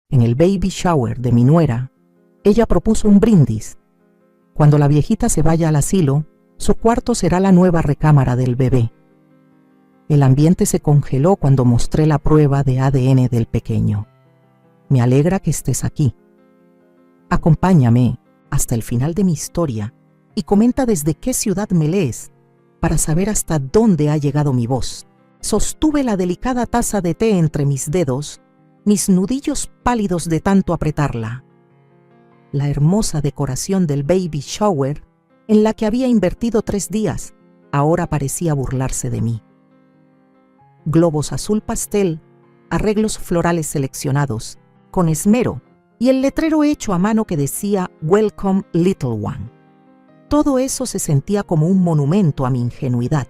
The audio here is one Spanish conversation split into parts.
En el baby shower de mi nuera, ella propuso un brindis. Cuando la viejita se vaya al asilo, su cuarto será la nueva recámara del bebé. El ambiente se congeló cuando mostré la prueba de ADN del pequeño. Me alegra que estés aquí. Acompáñame hasta el final de mi historia y comenta desde qué ciudad me lees para saber hasta dónde ha llegado mi voz. Sostuve la delicada taza de té entre mis dedos, mis nudillos pálidos de tanto apretarla. La hermosa decoración del baby shower, en la que había invertido 3 días, ahora parecía burlarse de mí. Globos azul pastel, arreglos florales seleccionados, con esmero, y el letrero hecho a mano que decía Welcome Little One. Todo eso se sentía como un monumento a mi ingenuidad.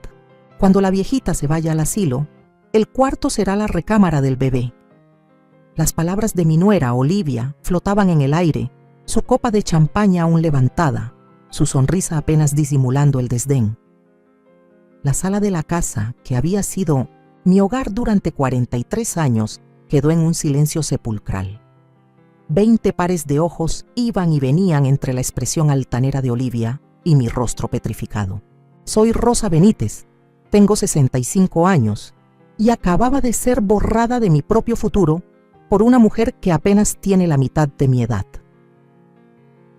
Cuando la viejita se vaya al asilo, el cuarto será la recámara del bebé. Las palabras de mi nuera, Olivia, flotaban en el aire, su copa de champaña aún levantada, su sonrisa apenas disimulando el desdén. La sala de la casa, que había sido mi hogar durante 43 años, quedó en un silencio sepulcral. 20 pares de ojos iban y venían entre la expresión altanera de Olivia y mi rostro petrificado. Soy Rosa Benítez, tengo 65 años y acababa de ser borrada de mi propio futuro por una mujer que apenas tiene la mitad de mi edad.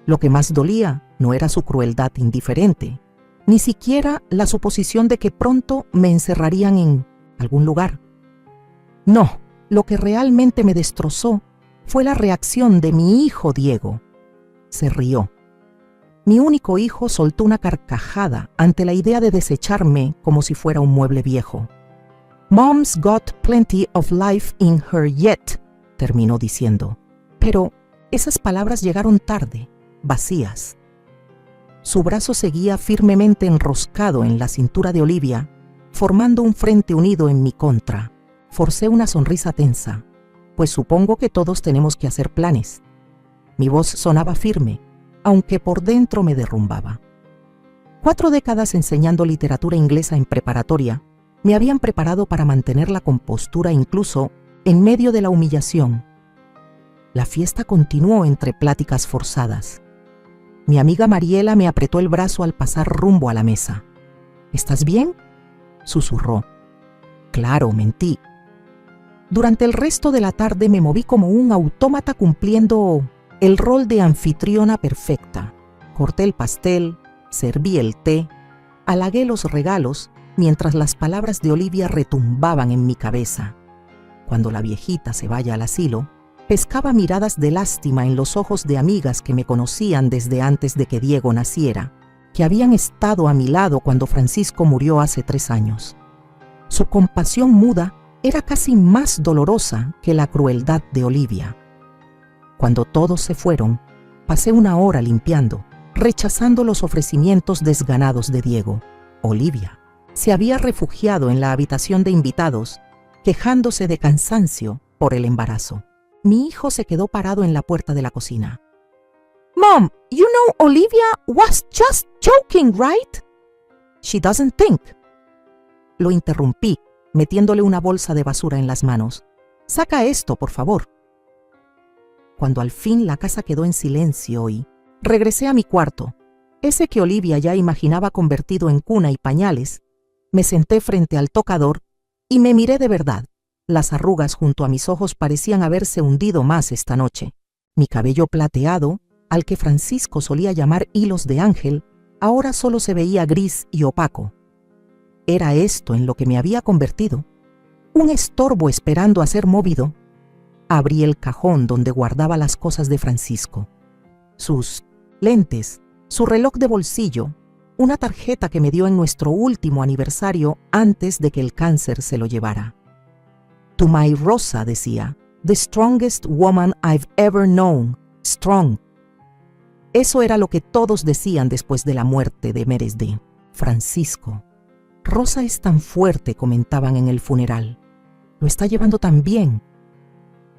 Lo que más dolía no era su crueldad indiferente, ni siquiera la suposición de que pronto me encerrarían en algún lugar. No, lo que realmente me destrozó fue la reacción de mi hijo Diego. Se rió. Mi único hijo soltó una carcajada ante la idea de desecharme como si fuera un mueble viejo. "Mom's got plenty of life in her yet", terminó diciendo. Pero esas palabras llegaron tarde, vacías. Su brazo seguía firmemente enroscado en la cintura de Olivia, formando un frente unido en mi contra. Forcé una sonrisa tensa, pues supongo que todos tenemos que hacer planes. Mi voz sonaba firme, aunque por dentro me derrumbaba. 4 décadas enseñando literatura inglesa en preparatoria me habían preparado para mantener la compostura incluso en medio de la humillación. La fiesta continuó entre pláticas forzadas. Mi amiga Mariela me apretó el brazo al pasar rumbo a la mesa. ¿Estás bien?, susurró. Claro, mentí. Durante el resto de la tarde me moví como un autómata cumpliendo el rol de anfitriona perfecta. Corté el pastel, serví el té, halagué los regalos mientras las palabras de Olivia retumbaban en mi cabeza. Cuando la viejita se vaya al asilo, pescaba miradas de lástima en los ojos de amigas que me conocían desde antes de que Diego naciera, que habían estado a mi lado cuando Francisco murió hace 3 años. Su compasión muda era casi más dolorosa que la crueldad de Olivia. Cuando todos se fueron, pasé 1 hora limpiando, rechazando los ofrecimientos desganados de Diego. Olivia se había refugiado en la habitación de invitados, quejándose de cansancio por el embarazo. Mi hijo se quedó parado en la puerta de la cocina. "Mom, you know Olivia was just joking, right? She doesn't think." Lo interrumpí, metiéndole una bolsa de basura en las manos. "Saca esto, por favor." Cuando al fin la casa quedó en silencio y regresé a mi cuarto, ese que Olivia ya imaginaba convertido en cuna y pañales, me senté frente al tocador y me miré de verdad. Las arrugas junto a mis ojos parecían haberse hundido más esta noche. Mi cabello plateado, al que Francisco solía llamar hilos de ángel, ahora solo se veía gris y opaco. ¿Era esto en lo que me había convertido? ¿Un estorbo esperando a ser movido? Abrí el cajón donde guardaba las cosas de Francisco. Sus lentes, su reloj de bolsillo, una tarjeta que me dio en nuestro último aniversario antes de que el cáncer se lo llevara. "To my Rosa", decía, "the strongest woman I've ever known, strong." Eso era lo que todos decían después de la muerte de Meresde. Francisco. "Rosa es tan fuerte", comentaban en el funeral. "Lo está llevando tan bien."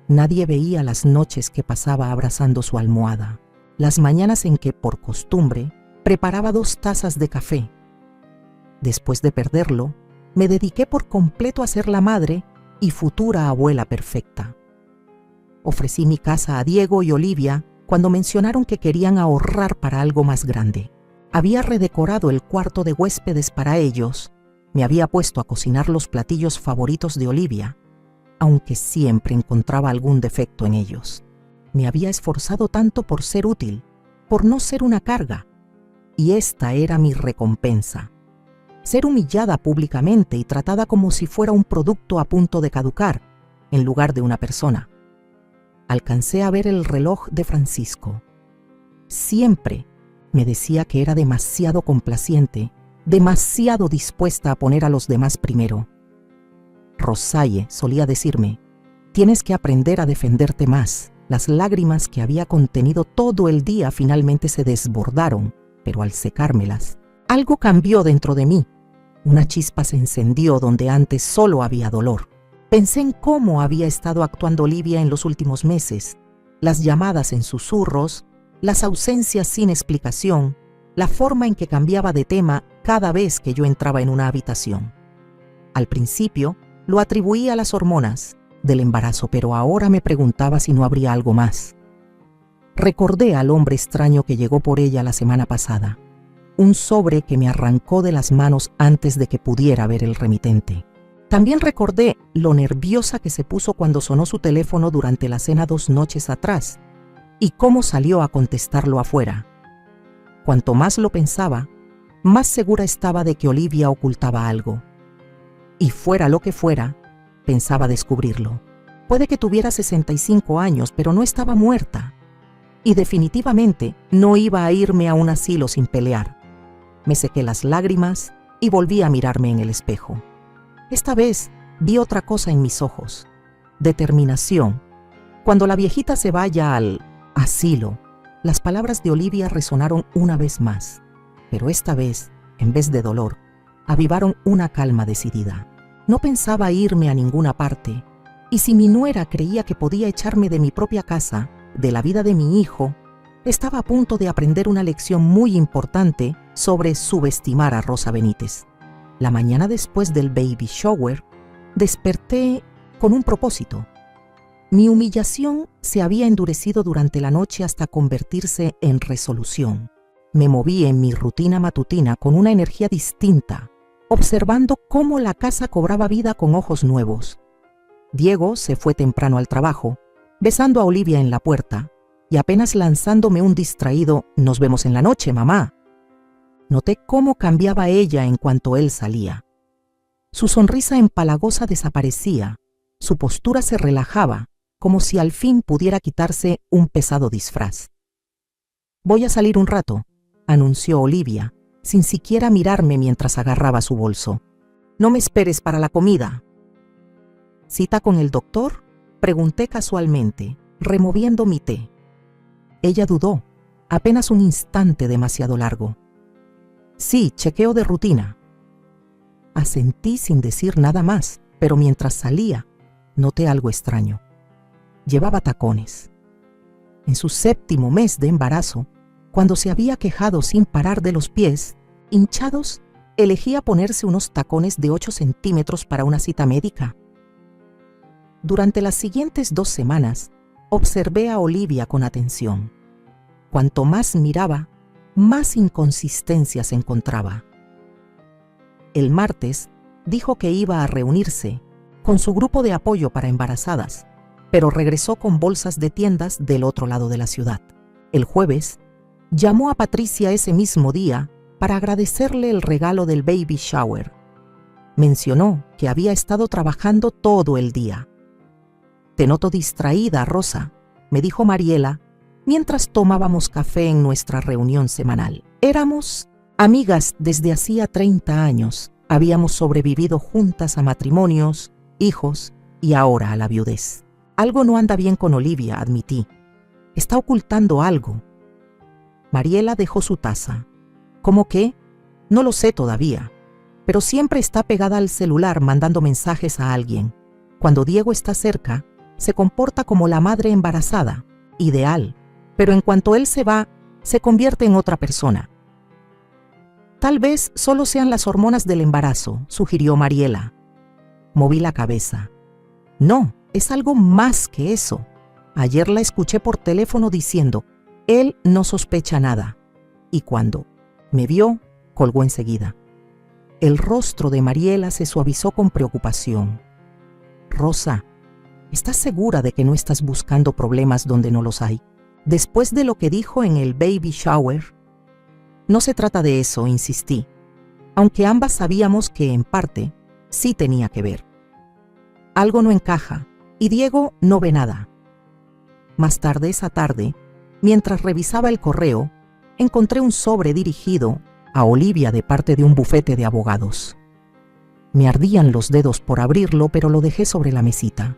Nadie veía las noches que pasaba abrazando su almohada, las mañanas en que, por costumbre, preparaba 2 tazas de café. Después de perderlo, me dediqué por completo a ser la madre y futura abuela perfecta. Ofrecí mi casa a Diego y Olivia cuando mencionaron que querían ahorrar para algo más grande. Había redecorado el cuarto de huéspedes para ellos, me había puesto a cocinar los platillos favoritos de Olivia, aunque siempre encontraba algún defecto en ellos. Me había esforzado tanto por ser útil, por no ser una carga, y esta era mi recompensa. Ser humillada públicamente y tratada como si fuera un producto a punto de caducar, en lugar de una persona. Alcancé a ver el reloj de Francisco. Siempre me decía que era demasiado complaciente, demasiado dispuesta a poner a los demás primero. Rosalie solía decirme, tienes que aprender a defenderte más. Las lágrimas que había contenido todo el día finalmente se desbordaron, pero al secármelas, algo cambió dentro de mí. Una chispa se encendió donde antes solo había dolor. Pensé en cómo había estado actuando Olivia en los últimos meses, las llamadas en susurros, las ausencias sin explicación, la forma en que cambiaba de tema cada vez que yo entraba en una habitación. Al principio, lo atribuía a las hormonas del embarazo, pero ahora me preguntaba si no habría algo más. Recordé al hombre extraño que llegó por ella la semana pasada, un sobre que me arrancó de las manos antes de que pudiera ver el remitente. También recordé lo nerviosa que se puso cuando sonó su teléfono durante la cena 2 noches atrás y cómo salió a contestarlo afuera. Cuanto más lo pensaba, más segura estaba de que Olivia ocultaba algo. Y fuera lo que fuera, pensaba descubrirlo. Puede que tuviera 65 años, pero no estaba muerta. Y definitivamente no iba a irme a un asilo sin pelear. Me sequé las lágrimas y volví a mirarme en el espejo. Esta vez vi otra cosa en mis ojos. Determinación. Cuando la viejita se vaya al asilo, las palabras de Olivia resonaron una vez más. Pero esta vez, en vez de dolor, avivaron una calma decidida. No pensaba irme a ninguna parte, y si mi nuera creía que podía echarme de mi propia casa, de la vida de mi hijo, estaba a punto de aprender una lección muy importante sobre subestimar a Rosa Benítez. La mañana después del baby shower, desperté con un propósito. Mi humillación se había endurecido durante la noche hasta convertirse en resolución. Me moví en mi rutina matutina con una energía distinta, observando cómo la casa cobraba vida con ojos nuevos. Diego se fue temprano al trabajo, besando a Olivia en la puerta y apenas lanzándome un distraído «Nos vemos en la noche, mamá». Noté cómo cambiaba ella en cuanto él salía. Su sonrisa empalagosa desaparecía, su postura se relajaba, como si al fin pudiera quitarse un pesado disfraz. «Voy a salir un rato», anunció Olivia, sin siquiera mirarme mientras agarraba su bolso. «No me esperes para la comida». «¿Cita con el doctor?», pregunté casualmente, removiendo mi té. Ella dudó, apenas un instante demasiado largo. «Sí, chequeo de rutina». Asentí sin decir nada más, pero mientras salía, noté algo extraño. Llevaba tacones. En su 7º mes de embarazo, cuando se había quejado sin parar de los pies, hinchados, elegía ponerse unos tacones de 8 centímetros para una cita médica. Durante las siguientes 2 semanas, observé a Olivia con atención. Cuanto más miraba, más inconsistencias encontraba. El martes dijo que iba a reunirse con su grupo de apoyo para embarazadas, pero regresó con bolsas de tiendas del otro lado de la ciudad. El jueves, llamó a Patricia ese mismo día para agradecerle el regalo del baby shower. Mencionó que había estado trabajando todo el día. «Te noto distraída, Rosa», me dijo Mariela, mientras tomábamos café en nuestra reunión semanal. Éramos amigas desde hacía 30 años. Habíamos sobrevivido juntas a matrimonios, hijos y ahora a la viudez. «Algo no anda bien con Olivia», admití. «Está ocultando algo». Mariela dejó su taza. «¿Cómo qué? No lo sé todavía, pero siempre está pegada al celular mandando mensajes a alguien. Cuando Diego está cerca, se comporta como la madre embarazada, ideal, pero en cuanto él se va, se convierte en otra persona». «Tal vez solo sean las hormonas del embarazo», sugirió Mariela. Moví la cabeza. «No, es algo más que eso. Ayer la escuché por teléfono diciendo, él no sospecha nada. Y cuando me vio, colgó enseguida. El rostro de Mariela se suavizó con preocupación. Rosa, ¿estás segura de que no estás buscando problemas donde no los hay? Después de lo que dijo en el baby shower. No se trata de eso, insistí, aunque ambas sabíamos que en parte sí tenía que ver. Algo no encaja y Diego no ve nada. Más tarde esa tarde, mientras revisaba el correo, encontré un sobre dirigido a Olivia de parte de un bufete de abogados. Me ardían los dedos por abrirlo, pero lo dejé sobre la mesita.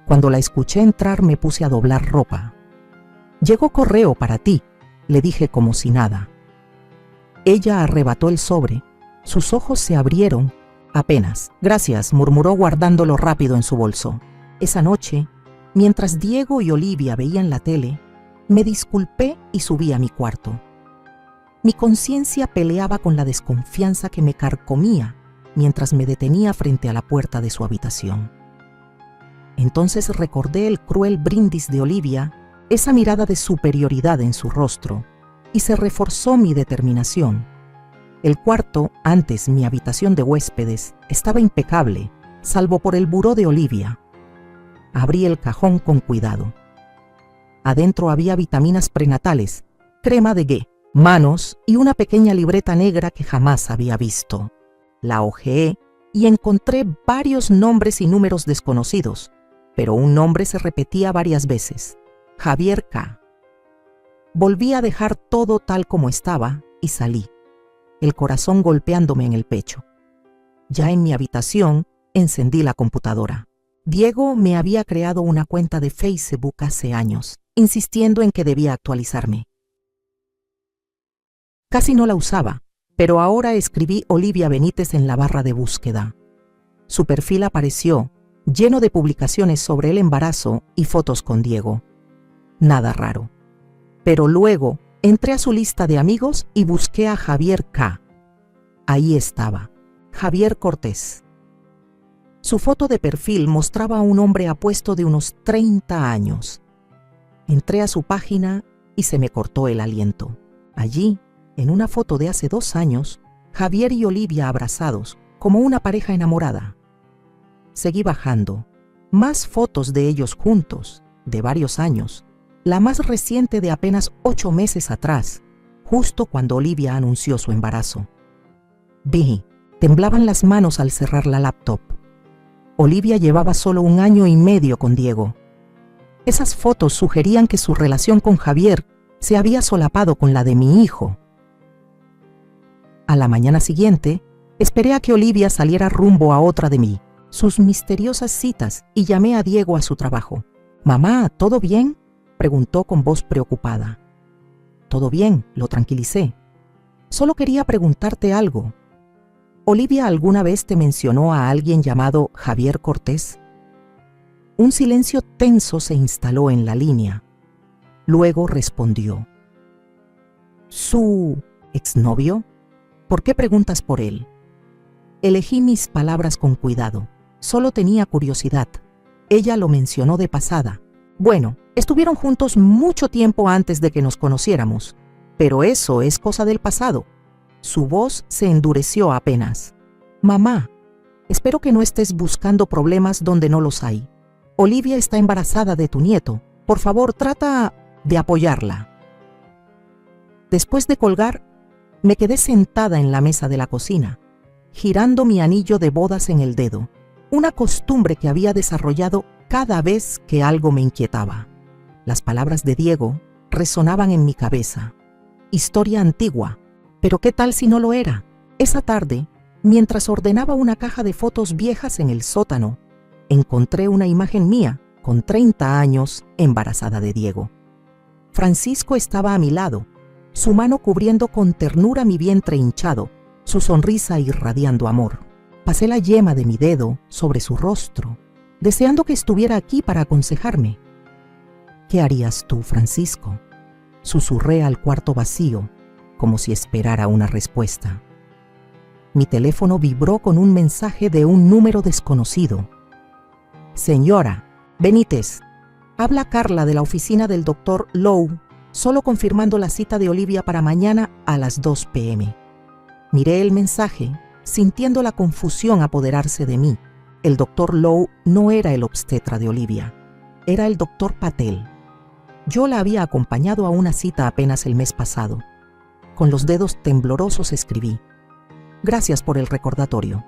Cuando la escuché entrar me puse a doblar ropa. «Llegó correo para ti», le dije como si nada. Ella arrebató el sobre, sus ojos se abrieron. «Apenas. Gracias», murmuró guardándolo rápido en su bolso. Esa noche, mientras Diego y Olivia veían la tele, me disculpé y subí a mi cuarto. Mi conciencia peleaba con la desconfianza que me carcomía mientras me detenía frente a la puerta de su habitación. Entonces recordé el cruel brindis de Olivia, esa mirada de superioridad en su rostro, y se reforzó mi determinación. El cuarto, antes mi habitación de huéspedes, estaba impecable, salvo por el buró de Olivia. Abrí el cajón con cuidado. Adentro había vitaminas prenatales, crema de gué, manos y una pequeña libreta negra que jamás había visto. La hojeé y encontré varios nombres y números desconocidos, pero un nombre se repetía varias veces: Javier K. Volví a dejar todo tal como estaba y salí, el corazón golpeándome en el pecho. Ya en mi habitación, encendí la computadora. Diego me había creado una cuenta de Facebook hace años, insistiendo en que debía actualizarme. Casi no la usaba, pero ahora escribí Olivia Benítez en la barra de búsqueda. Su perfil apareció, lleno de publicaciones sobre el embarazo y fotos con Diego. Nada raro. Pero luego entré a su lista de amigos y busqué a Javier K. Ahí estaba, Javier Cortés. Su foto de perfil mostraba a un hombre apuesto de unos 30 años. Entré a su página y se me cortó el aliento. Allí, en una foto de hace 2 años, Javier y Olivia abrazados, como una pareja enamorada. Seguí bajando. Más fotos de ellos juntos, de varios años. La más reciente de apenas 8 meses atrás, justo cuando Olivia anunció su embarazo. Vi, temblaban las manos al cerrar la laptop. Olivia llevaba solo 1 año y medio con Diego. Esas fotos sugerían que su relación con Javier se había solapado con la de mi hijo. A la mañana siguiente, esperé a que Olivia saliera rumbo a otra de sus misteriosas citas, y llamé a Diego a su trabajo. «Mamá, ¿todo bien?», preguntó con voz preocupada. «Todo bien», lo tranquilicé. «Solo quería preguntarte algo. ¿Olivia alguna vez te mencionó a alguien llamado Javier Cortés?». Un silencio tenso se instaló en la línea. Luego respondió: «¿Su exnovio? ¿Por qué preguntas por él?». Elegí mis palabras con cuidado. Solo tenía curiosidad. Ella lo mencionó de pasada. «Bueno, estuvieron juntos mucho tiempo antes de que nos conociéramos, pero eso es cosa del pasado». Su voz se endureció apenas. «Mamá, espero que no estés buscando problemas donde no los hay. Olivia está embarazada de tu nieto. Por favor, trata de apoyarla». Después de colgar, me quedé sentada en la mesa de la cocina, girando mi anillo de bodas en el dedo, una costumbre que había desarrollado cada vez que algo me inquietaba. Las palabras de Diego resonaban en mi cabeza. Historia antigua, pero ¿qué tal si no lo era? Esa tarde, mientras ordenaba una caja de fotos viejas en el sótano, encontré una imagen mía, con 30 años, embarazada de Diego. Francisco estaba a mi lado, su mano cubriendo con ternura mi vientre hinchado, su sonrisa irradiando amor. Pasé la yema de mi dedo sobre su rostro, deseando que estuviera aquí para aconsejarme. «¿Qué harías tú, Francisco?», susurré al cuarto vacío, como si esperara una respuesta. Mi teléfono vibró con un mensaje de un número desconocido. «Señora Benítez, Habla Carla de la oficina del doctor Lowe, solo confirmando la cita de Olivia para mañana a las 2 p.m. Miré el mensaje, sintiendo la confusión apoderarse de mí. El doctor Lowe no era el obstetra de Olivia, era el doctor Patel. Yo la había acompañado a una cita apenas el mes pasado. Con los dedos temblorosos escribí: gracias por el recordatorio.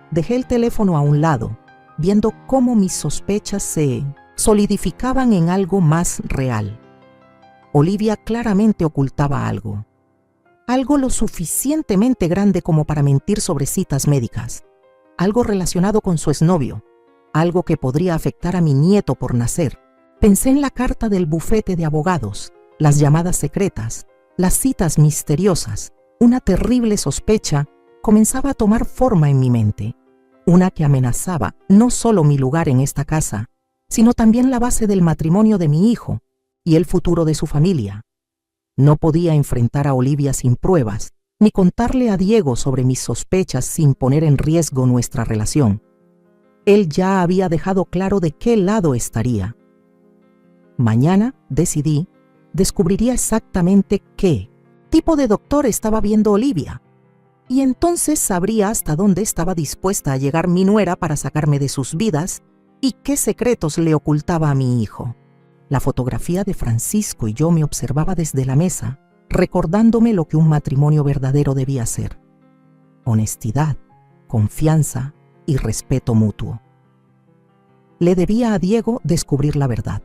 Dejé el teléfono a un lado, viendo cómo mis sospechas se solidificaban en algo más real. Olivia claramente ocultaba algo. Algo lo suficientemente grande como para mentir sobre citas médicas. Algo relacionado con su exnovio. Algo que podría afectar a mi nieto por nacer. Pensé en la carta del bufete de abogados, las llamadas secretas, las citas misteriosas. Una terrible sospecha comenzaba a tomar forma en mi mente. Una que amenazaba no solo mi lugar en esta casa, sino también la base del matrimonio de mi hijo y el futuro de su familia. No podía enfrentar a Olivia sin pruebas, ni contarle a Diego sobre mis sospechas sin poner en riesgo nuestra relación. Él ya había dejado claro de qué lado estaría. Mañana, decidí, descubriría exactamente qué tipo de doctor estaba viendo Olivia, y entonces sabría hasta dónde estaba dispuesta a llegar mi nuera para sacarme de sus vidas y qué secretos le ocultaba a mi hijo. La fotografía de Francisco y yo me observaba desde la mesa, recordándome lo que un matrimonio verdadero debía ser: honestidad, confianza y respeto mutuo. Le debía a Diego descubrir la verdad,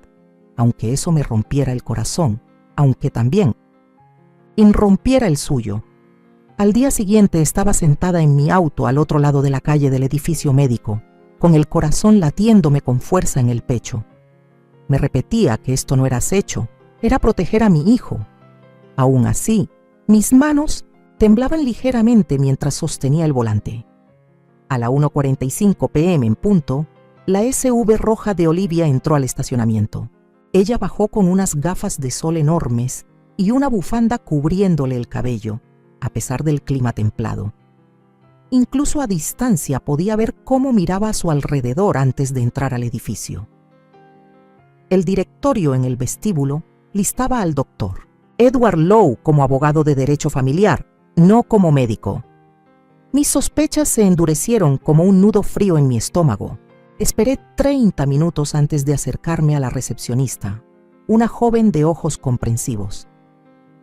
aunque eso me rompiera el corazón, aunque también irrompiera el suyo. Al día siguiente estaba sentada en mi auto al otro lado de la calle del edificio médico, con el corazón latiéndome con fuerza en el pecho. Me repetía que esto no era acecho, era proteger a mi hijo. Aún así, mis manos temblaban ligeramente mientras sostenía el volante. A la 1:45 p.m. en punto, la SUV roja de Olivia entró al estacionamiento. Ella bajó con unas gafas de sol enormes y una bufanda cubriéndole el cabello, a pesar del clima templado. Incluso a distancia podía ver cómo miraba a su alrededor antes de entrar al edificio. El directorio en el vestíbulo listaba al doctor Edward Lowe como abogado de derecho familiar, no como médico. Mis sospechas se endurecieron como un nudo frío en mi estómago. Esperé 30 minutos antes de acercarme a la recepcionista, una joven de ojos comprensivos.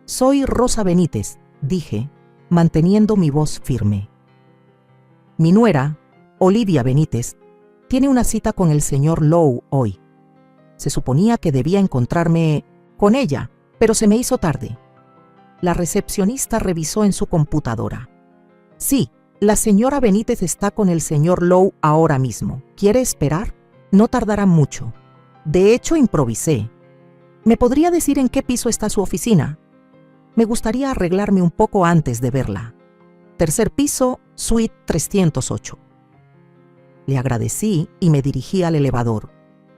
«Soy Rosa Benítez», dije, manteniendo mi voz firme. «Mi nuera, Olivia Benítez, tiene una cita con el señor Lowe hoy. Se suponía que debía encontrarme con ella, pero se me hizo tarde». La recepcionista revisó en su computadora. «Sí, la señora Benítez está con el señor Lowe ahora mismo. ¿Quiere esperar? No tardará mucho. De hecho, improvisé. ¿Me podría decir en qué piso está su oficina? Me gustaría arreglarme un poco antes de verla. Tercer piso, suite 308. Le agradecí y me dirigí al elevador,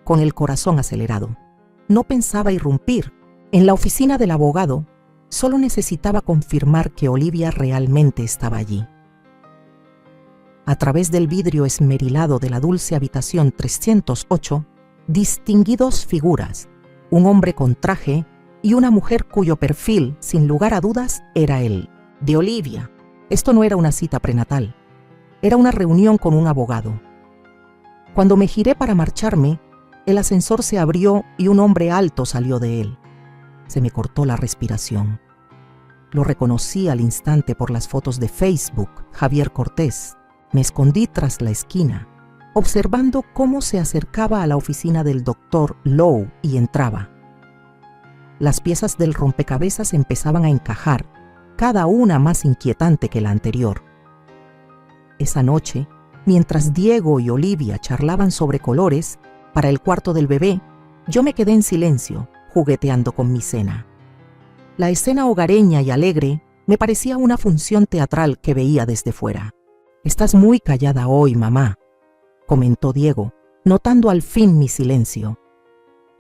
con el corazón acelerado. No pensaba irrumpir. En la oficina del abogado, solo necesitaba confirmar que Olivia realmente estaba allí. A través del vidrio esmerilado de la dulce habitación 308, distinguí dos figuras, un hombre con traje y una mujer cuyo perfil, sin lugar a dudas, era el de Olivia. Esto no era una cita prenatal, era una reunión con un abogado. Cuando me giré para marcharme, el ascensor se abrió y un hombre alto salió de él. Se me cortó la respiración. Lo reconocí al instante por las fotos de Facebook, Javier Cortés. Me escondí tras la esquina, observando cómo se acercaba a la oficina del doctor Lowe y entraba. Las piezas del rompecabezas empezaban a encajar, cada una más inquietante que la anterior. Esa noche, mientras Diego y Olivia charlaban sobre colores para el cuarto del bebé, yo me quedé en silencio, jugueteando con mi cena. La escena hogareña y alegre me parecía una función teatral que veía desde fuera. «Estás muy callada hoy, mamá», comentó Diego, notando al fin mi silencio.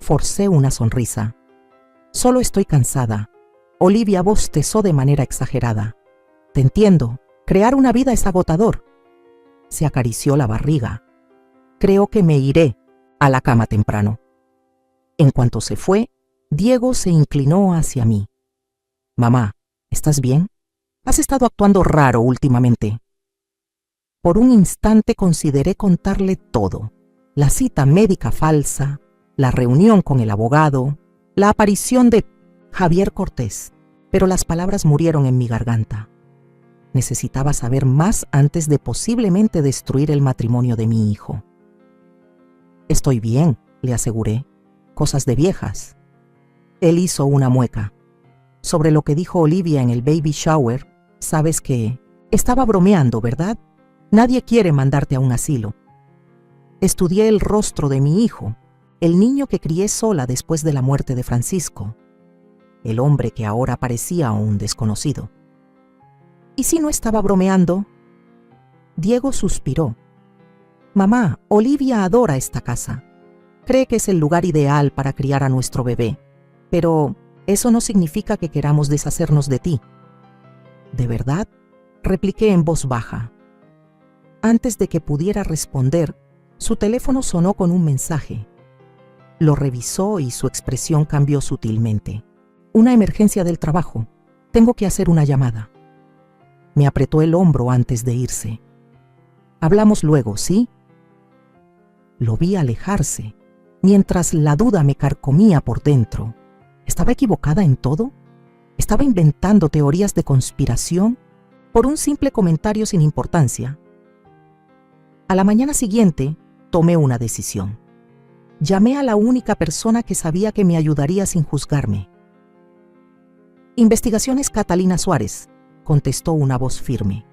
Forcé una sonrisa. «Solo estoy cansada». Olivia bostezó de manera exagerada. «Te entiendo, crear una vida es agotador». Se acarició la barriga. «Creo que me iré a la cama temprano». En cuanto se fue, Diego se inclinó hacia mí. Mamá, ¿estás bien? Has estado actuando raro últimamente. Por un instante consideré contarle todo: la cita médica falsa, la reunión con el abogado, la aparición de Javier Cortés, pero las palabras murieron en mi garganta. Necesitaba saber más antes de posiblemente destruir el matrimonio de mi hijo. Estoy bien, le aseguré. Cosas de viejas. Él hizo una mueca. Sobre lo que dijo Olivia en el baby shower, sabes que estaba bromeando, ¿verdad? Nadie quiere mandarte a un asilo. Estudié el rostro de mi hijo, el niño que crié sola después de la muerte de Francisco, el hombre que ahora parecía un desconocido. ¿Y si no estaba bromeando? Diego suspiró. Mamá, Olivia adora esta casa. Cree que es el lugar ideal para criar a nuestro bebé, pero eso no significa que queramos deshacernos de ti. ¿De verdad?, repliqué en voz baja. Antes de que pudiera responder, su teléfono sonó con un mensaje. Lo revisó y su expresión cambió sutilmente. Una emergencia del trabajo. Tengo que hacer una llamada. Me apretó el hombro antes de irse. Hablamos luego, ¿sí? Lo vi alejarse, mientras la duda me carcomía por dentro. ¿Estaba equivocada en todo? ¿Estaba inventando teorías de conspiración por un simple comentario sin importancia? A la mañana siguiente, tomé una decisión. Llamé a la única persona que sabía que me ayudaría sin juzgarme. Investigaciones Catalina Suárez, contestó una voz firme.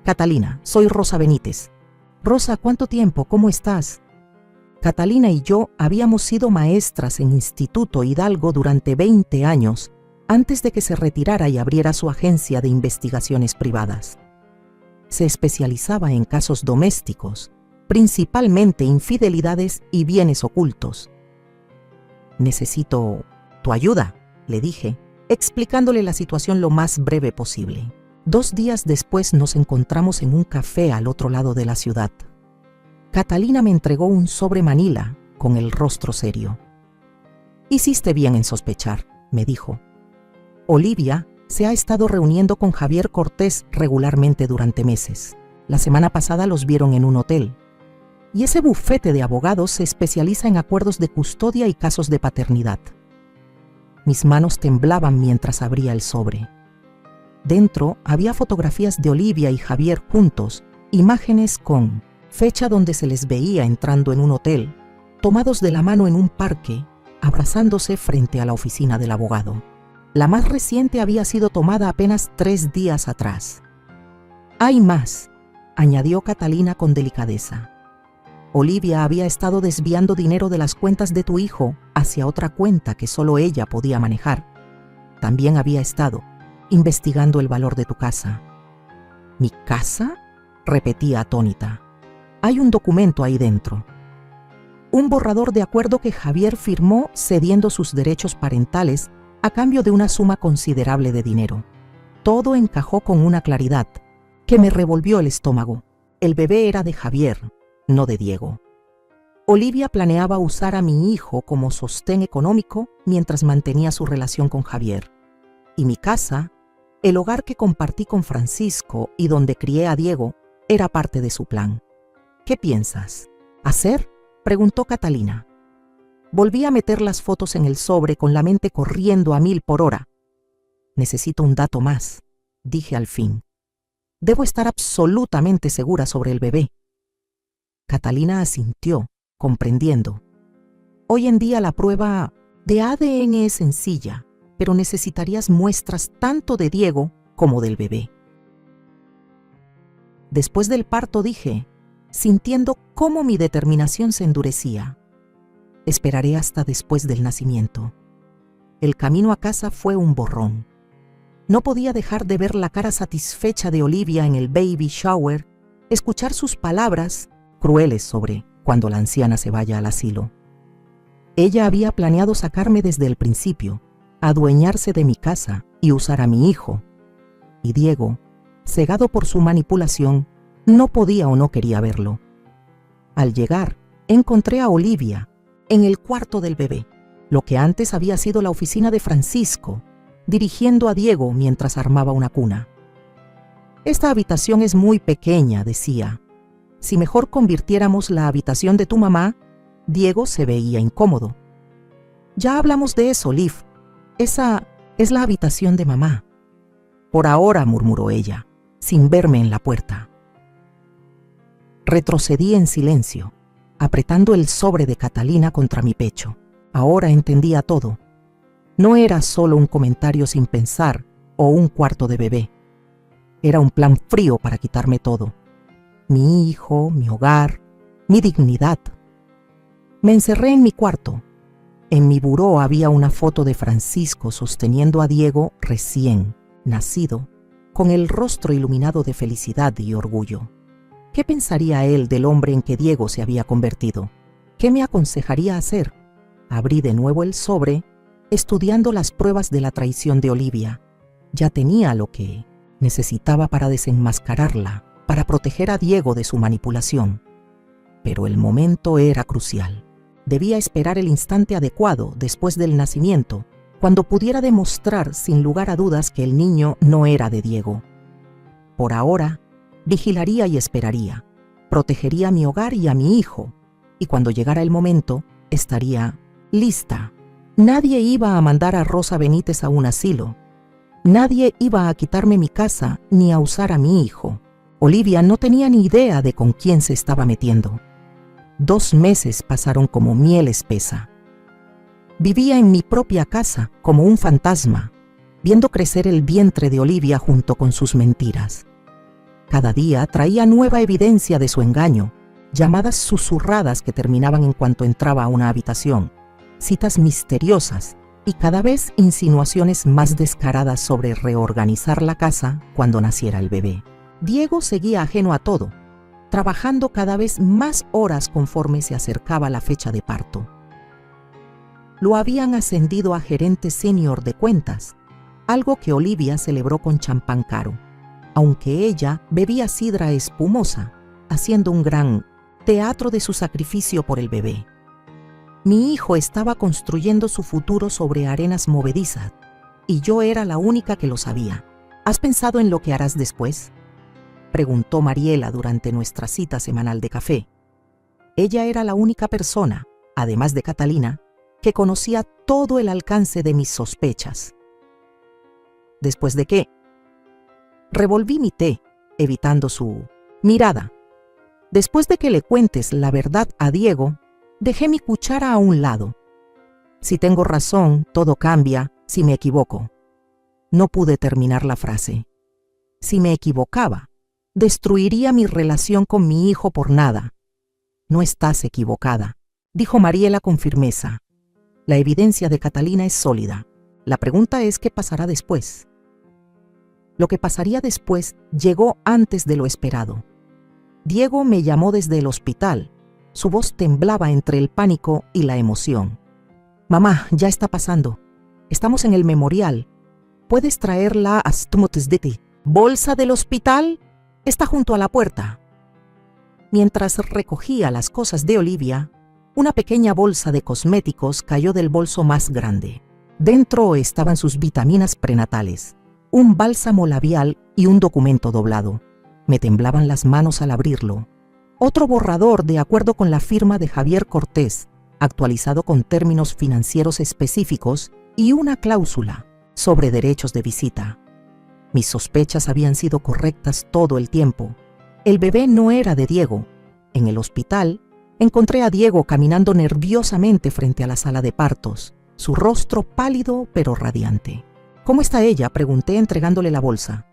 Catalina, soy Rosa Benítez. Rosa, ¿cuánto tiempo? ¿Cómo estás? Catalina y yo habíamos sido maestras en Instituto Hidalgo durante 20 años, antes de que se retirara y abriera su agencia de investigaciones privadas. Se especializaba en casos domésticos, principalmente infidelidades y bienes ocultos. Necesito tu ayuda, le dije, explicándole la situación lo más breve posible. 2 días después nos encontramos en un café al otro lado de la ciudad. Catalina me entregó un sobre manila con el rostro serio. Hiciste bien en sospechar, me dijo. Olivia se ha estado reuniendo con Javier Cortés regularmente durante meses. La semana pasada los vieron en un hotel. Y ese bufete de abogados se especializa en acuerdos de custodia y casos de paternidad. Mis manos temblaban mientras abría el sobre. Dentro había fotografías de Olivia y Javier juntos, imágenes con fecha donde se les veía entrando en un hotel, tomados de la mano en un parque, abrazándose frente a la oficina del abogado. La más reciente había sido tomada apenas 3 días atrás. Hay más, añadió Catalina con delicadeza. Olivia había estado desviando dinero de las cuentas de tu hijo hacia otra cuenta que solo ella podía manejar. También había estado investigando el valor de tu casa. ¿Mi casa?, repetía atónita. Hay un documento ahí dentro. Un borrador de acuerdo que Javier firmó cediendo sus derechos parentales a cambio de una suma considerable de dinero. Todo encajó con una claridad que me revolvió el estómago. El bebé era de Javier, no de Diego. Olivia planeaba usar a mi hijo como sostén económico mientras mantenía su relación con Javier. Y mi casa, el hogar que compartí con Francisco y donde crié a Diego, era parte de su plan. ¿Qué piensas? ¿Hacer?, preguntó Catalina. Volví a meter las fotos en el sobre con la mente corriendo a 1000 por hora. Necesito un dato más, dije al fin. Debo estar absolutamente segura sobre el bebé. Catalina asintió, comprendiendo. Hoy en día la prueba de ADN es sencilla, pero necesitarías muestras tanto de Diego como del bebé. Después del parto dije, sintiendo cómo mi determinación se endurecía. Esperaré hasta después del nacimiento. El camino a casa fue un borrón. No podía dejar de ver la cara satisfecha de Olivia en el baby shower, escuchar sus palabras crueles sobre cuando la anciana se vaya al asilo. Ella había planeado sacarme desde el principio, adueñarse de mi casa y usar a mi hijo. Y Diego, cegado por su manipulación, no podía o no quería verlo. Al llegar, encontré a Olivia en el cuarto del bebé. lo que antes había sido la oficina de Francisco, dirigiendo a Diego mientras armaba una cuna. «Esta habitación es muy pequeña», decía. «Si mejor convirtiéramos la habitación de tu mamá». Diego se veía incómodo. «Ya hablamos de eso, Liv. Esa es la habitación de mamá». «Por ahora», murmuró ella, sin verme en la puerta. Retrocedí en silencio, apretando el sobre de Catalina contra mi pecho. Ahora entendía todo. No era solo un comentario sin pensar o un cuarto de bebé. Era un plan frío para quitarme todo. Mi hijo, mi hogar, mi dignidad. Me encerré en mi cuarto. En mi buró había una foto de Francisco sosteniendo a Diego recién nacido, con el rostro iluminado de felicidad y orgullo. ¿Qué pensaría él del hombre en que Diego se había convertido? ¿Qué me aconsejaría hacer? Abrí de nuevo el sobre, estudiando las pruebas de la traición de Olivia. Ya tenía lo que necesitaba para desenmascararla, para proteger a Diego de su manipulación. Pero el momento era crucial. Debía esperar el instante adecuado después del nacimiento, cuando pudiera demostrar sin lugar a dudas que el niño no era de Diego. Por ahora, vigilaría y esperaría, protegería a mi hogar y a mi hijo, y cuando llegara el momento, estaría lista. Nadie iba a mandar a Rosa Benítez a un asilo. Nadie iba a quitarme mi casa ni a usar a mi hijo. Olivia no tenía ni idea de con quién se estaba metiendo. 2 meses pasaron como miel espesa. Vivía en mi propia casa como un fantasma, viendo crecer el vientre de Olivia junto con sus mentiras. Cada día traía nueva evidencia de su engaño, llamadas susurradas que terminaban en cuanto entraba a una habitación, citas misteriosas y cada vez insinuaciones más descaradas sobre reorganizar la casa cuando naciera el bebé. Diego seguía ajeno a todo, trabajando cada vez más horas conforme se acercaba la fecha de parto. Lo habían ascendido a gerente senior de cuentas, algo que Olivia celebró con champán caro, aunque ella bebía sidra espumosa, haciendo un gran teatro de su sacrificio por el bebé. Mi hijo estaba construyendo su futuro sobre arenas movedizas, y yo era la única que lo sabía. ¿Has pensado en lo que harás después?, preguntó Mariela durante nuestra cita semanal de café. Ella era la única persona, además de Catalina, que conocía todo el alcance de mis sospechas. ¿Después de qué? Revolví mi té, evitando su mirada. Después de que le cuentes la verdad a Diego, dejé mi cuchara a un lado. Si tengo razón, todo cambia si me equivoco. No pude terminar la frase. Si me equivocaba, destruiría mi relación con mi hijo por nada. No estás equivocada, dijo Mariela con firmeza. La evidencia de Catalina es sólida. La pregunta es qué pasará después. Lo que pasaría después llegó antes de lo esperado. Diego me llamó desde el hospital. Su voz temblaba entre el pánico y la emoción. «Mamá, ya está pasando. Estamos en el memorial. ¿Puedes traerla a Stumutzditi?» «¿Bolsa del hospital?» «Está junto a la puerta». Mientras recogía las cosas de Olivia, una pequeña bolsa de cosméticos cayó del bolso más grande. Dentro estaban sus vitaminas prenatales, un bálsamo labial y un documento doblado. Me temblaban las manos al abrirlo. Otro borrador de acuerdo con la firma de Javier Cortés, actualizado con términos financieros específicos y una cláusula sobre derechos de visita. Mis sospechas habían sido correctas todo el tiempo. El bebé no era de Diego. En el hospital, encontré a Diego caminando nerviosamente frente a la sala de partos, su rostro pálido pero radiante. «¿Cómo está ella?», pregunté entregándole la bolsa.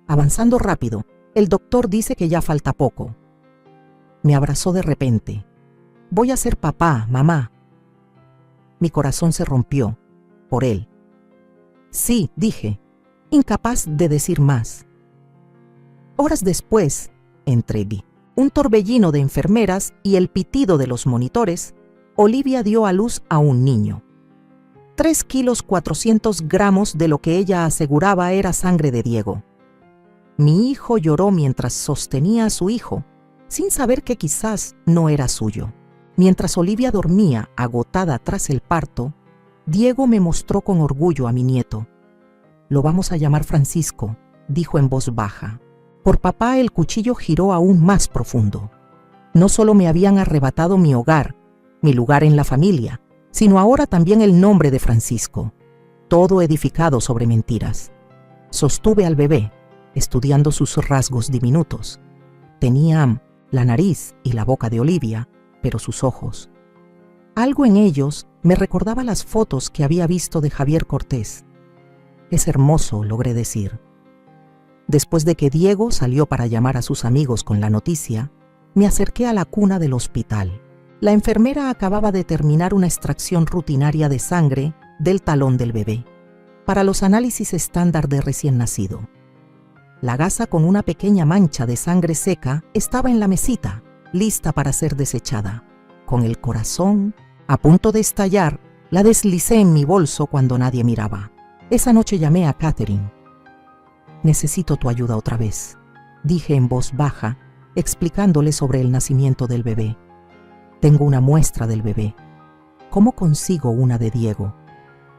«Avanzando rápido. El doctor dice que ya falta poco». Me abrazó de repente. «Voy a ser papá, mamá». Mi corazón se rompió, por él. «Sí», dije, incapaz de decir más. Horas después, entre un torbellino de enfermeras y el pitido de los monitores, Olivia dio a luz a un niño. 3 kilos 400 gramos de lo que ella aseguraba era sangre de Diego. Mi hijo lloró mientras sostenía a su hijo, sin saber que quizás no era suyo. Mientras Olivia dormía, agotada tras el parto, Diego me mostró con orgullo a mi nieto. Lo vamos a llamar Francisco, dijo en voz baja. Por papá el cuchillo giró aún más profundo. No solo me habían arrebatado mi hogar, mi lugar en la familia, sino ahora también el nombre de Francisco, todo edificado sobre mentiras. Sostuve al bebé, estudiando sus rasgos diminutos. Tenía la nariz y la boca de Olivia, pero sus ojos. Algo en ellos me recordaba las fotos que había visto de Javier Cortés. Es hermoso, logré decir. Después de que Diego salió para llamar a sus amigos con la noticia, me acerqué a la cuna del hospital. La enfermera acababa de terminar una extracción rutinaria de sangre del talón del bebé, para los análisis estándar de recién nacido. La gasa con una pequeña mancha de sangre seca estaba en la mesita, lista para ser desechada. Con el corazón a punto de estallar, la deslicé en mi bolso cuando nadie miraba. Esa noche llamé a Catherine. «Necesito tu ayuda otra vez», dije en voz baja, explicándole sobre el nacimiento del bebé. «Tengo una muestra del bebé. ¿Cómo consigo una de Diego?»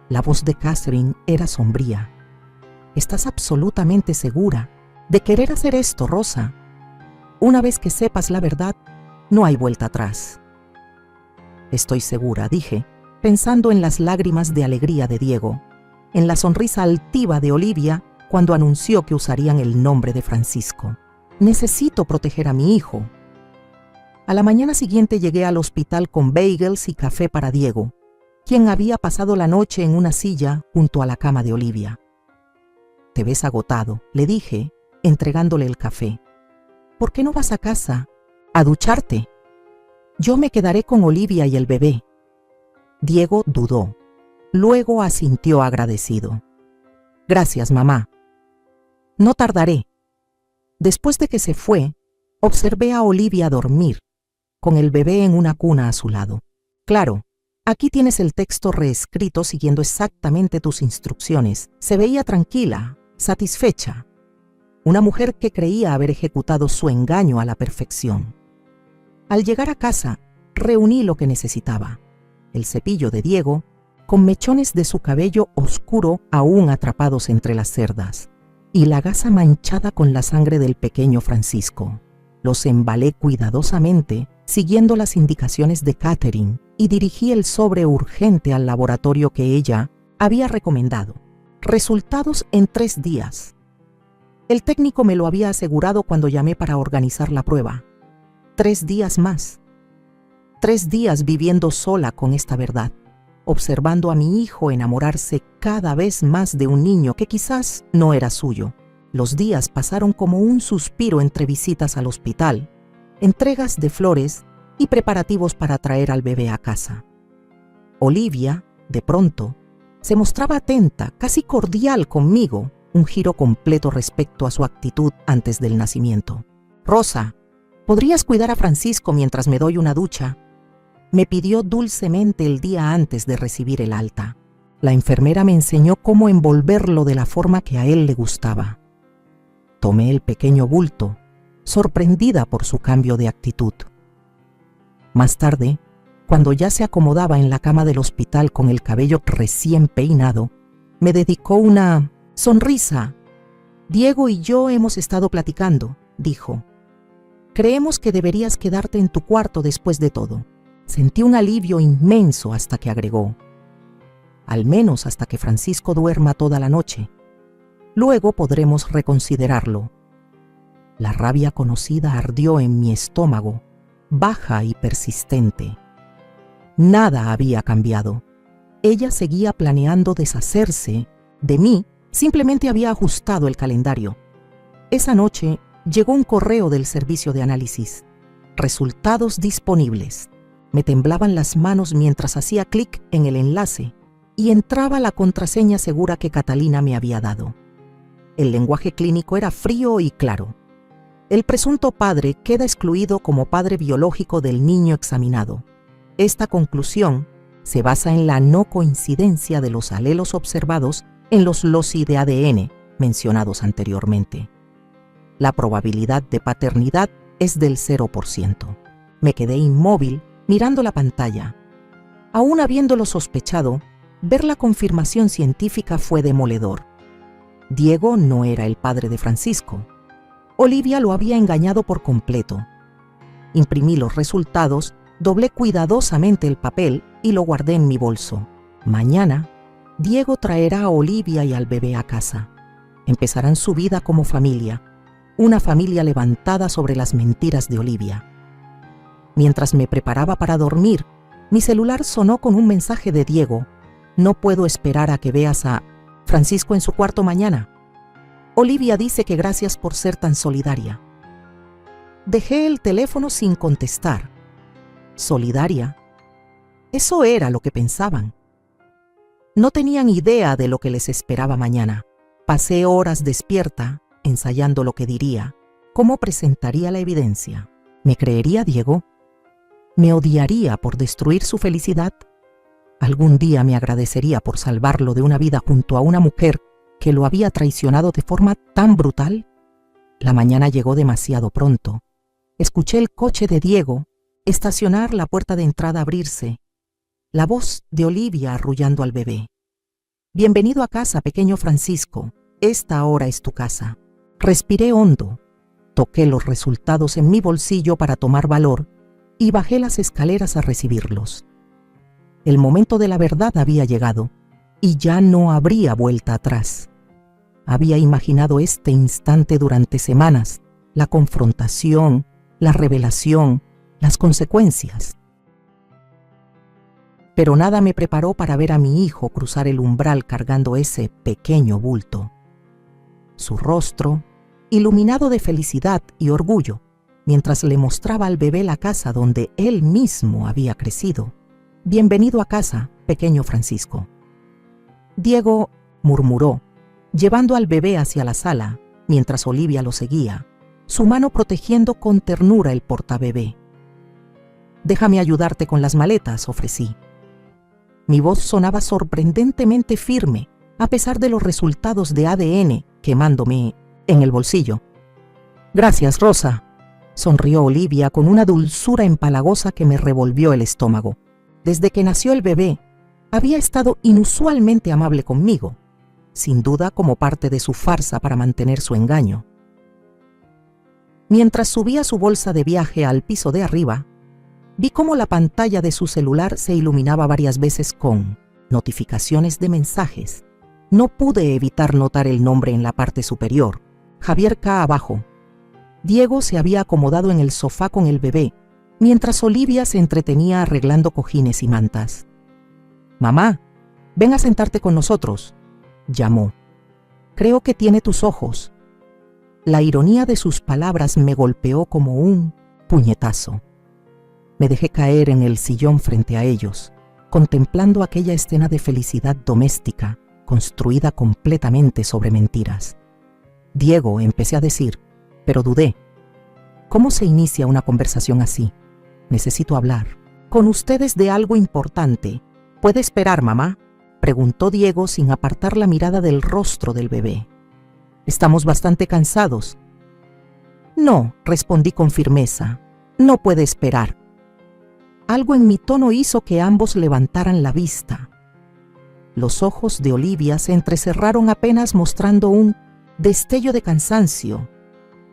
La voz de Catherine era sombría. «¿Estás absolutamente segura de querer hacer esto, Rosa? Una vez que sepas la verdad, no hay vuelta atrás». «Estoy segura», dije, pensando en las lágrimas de alegría de Diego, en la sonrisa altiva de Olivia cuando anunció que usarían el nombre de Francisco. «Necesito proteger a mi hijo». A la mañana siguiente llegué al hospital con bagels y café para Diego, quien había pasado la noche en una silla junto a la cama de Olivia. «Te ves agotado», le dije, entregándole el café. «¿Por qué no vas a casa a ducharte? Yo me quedaré con Olivia y el bebé». Diego dudó. Luego asintió agradecido. «Gracias, mamá. No tardaré». Después de que se fue, observé a Olivia dormir, con el bebé en una cuna a su lado. «Claro, aquí tienes el texto reescrito siguiendo exactamente tus instrucciones». Se veía tranquila, satisfecha. Una mujer que creía haber ejecutado su engaño a la perfección. Al llegar a casa, reuní lo que necesitaba. El cepillo de Diego, con mechones de su cabello oscuro aún atrapados entre las cerdas, y la gasa manchada con la sangre del pequeño Francisco. Los embalé cuidadosamente, siguiendo las indicaciones de Catherine, y dirigí el sobre urgente al laboratorio que ella había recomendado. Resultados en 3 días. El técnico me lo había asegurado cuando llamé para organizar la prueba. 3 días más. 3 días viviendo sola con esta verdad, observando a mi hijo enamorarse cada vez más de un niño que quizás no era suyo. Los días pasaron como un suspiro entre visitas al hospital, entregas de flores y preparativos para traer al bebé a casa. Olivia, de pronto, se mostraba atenta, casi cordial conmigo, un giro completo respecto a su actitud antes del nacimiento. «Rosa, ¿podrías cuidar a Francisco mientras me doy una ducha?», me pidió dulcemente el día antes de recibir el alta. La enfermera me enseñó cómo envolverlo de la forma que a él le gustaba. Tomé el pequeño bulto, sorprendida por su cambio de actitud. Más tarde, cuando ya se acomodaba en la cama del hospital con el cabello recién peinado, me dedicó una sonrisa. «Diego y yo hemos estado platicando», dijo. «Creemos que deberías quedarte en tu cuarto después de todo». Sentí un alivio inmenso hasta que agregó: «Al menos hasta que Francisco duerma toda la noche. Luego podremos reconsiderarlo». La rabia conocida ardió en mi estómago, baja y persistente. Nada había cambiado. Ella seguía planeando deshacerse de mí, simplemente había ajustado el calendario. Esa noche llegó un correo del servicio de análisis. «Resultados disponibles». Me temblaban las manos mientras hacía clic en el enlace y entraba la contraseña segura que Catalina me había dado. El lenguaje clínico era frío y claro. El presunto padre queda excluido como padre biológico del niño examinado. Esta conclusión se basa en la no coincidencia de los alelos observados en los loci de ADN mencionados anteriormente. La probabilidad de paternidad es del 0%. Me quedé inmóvil mirando la pantalla. Aún habiéndolo sospechado, Ver la confirmación científica fue demoledor. Diego no era el padre de Francisco. Olivia lo había engañado por completo. Imprimí los resultados, doblé cuidadosamente el papel y lo guardé en mi bolso. Mañana, Diego traerá a Olivia y al bebé a casa. Empezarán su vida como familia, una familia levantada sobre las mentiras de Olivia. Mientras me preparaba para dormir, mi celular sonó con un mensaje de Diego. No puedo esperar a que veas a Francisco en su cuarto mañana. Olivia dice que gracias por ser tan solidaria. Dejé el teléfono sin contestar. ¿Solidaria? Eso era lo que pensaban. No tenían idea de lo que les esperaba mañana. Pasé horas despierta, ensayando lo que diría, cómo presentaría la evidencia. ¿Me creería Diego? ¿Me odiaría por destruir su felicidad? ¿Algún día me agradecería por salvarlo de una vida junto a una mujer que lo había traicionado de forma tan brutal? La mañana llegó demasiado pronto. Escuché el coche de Diego estacionar, la puerta de entrada abrirse, la voz de Olivia arrullando al bebé. Bienvenido a casa, pequeño Francisco. Esta ahora es tu casa. Respiré hondo, toqué los resultados en mi bolsillo para tomar valor y bajé las escaleras a recibirlos. El momento de la verdad había llegado y ya no habría vuelta atrás. Había imaginado este instante durante semanas, la confrontación, la revelación, las consecuencias. Pero nada me preparó para ver a mi hijo cruzar el umbral cargando ese pequeño bulto. Su rostro, iluminado de felicidad y orgullo, mientras le mostraba al bebé la casa donde él mismo había crecido. Bienvenido a casa, pequeño Francisco. Diego murmuró, llevando al bebé hacia la sala, mientras Olivia lo seguía, su mano protegiendo con ternura el portabebé. Déjame ayudarte con las maletas, ofrecí. Mi voz sonaba sorprendentemente firme, a pesar de los resultados de ADN quemándome en el bolsillo. Gracias, Rosa, sonrió Olivia con una dulzura empalagosa que me revolvió el estómago. Desde que nació el bebé, había estado inusualmente amable conmigo, sin duda como parte de su farsa para mantener su engaño. Mientras subía su bolsa de viaje al piso de arriba, vi cómo la pantalla de su celular se iluminaba varias veces con notificaciones de mensajes. No pude evitar notar el nombre en la parte superior, Javier K. abajo. Diego se había acomodado en el sofá con el bebé, mientras Olivia se entretenía arreglando cojines y mantas. «Mamá, ven a sentarte con nosotros», llamó. «Creo que tiene tus ojos». La ironía de sus palabras me golpeó como un puñetazo. Me dejé caer en el sillón frente a ellos, contemplando aquella escena de felicidad doméstica, construida completamente sobre mentiras. «Diego», empecé a decir, pero dudé. ¿Cómo se inicia una conversación así? Necesito hablar con ustedes de algo importante. ¿Puede esperar, mamá?, preguntó Diego sin apartar la mirada del rostro del bebé. Estamos bastante cansados. No, respondí con firmeza. No puede esperar. Algo en mi tono hizo que ambos levantaran la vista. Los ojos de Olivia se entrecerraron apenas mostrando un destello de cansancio.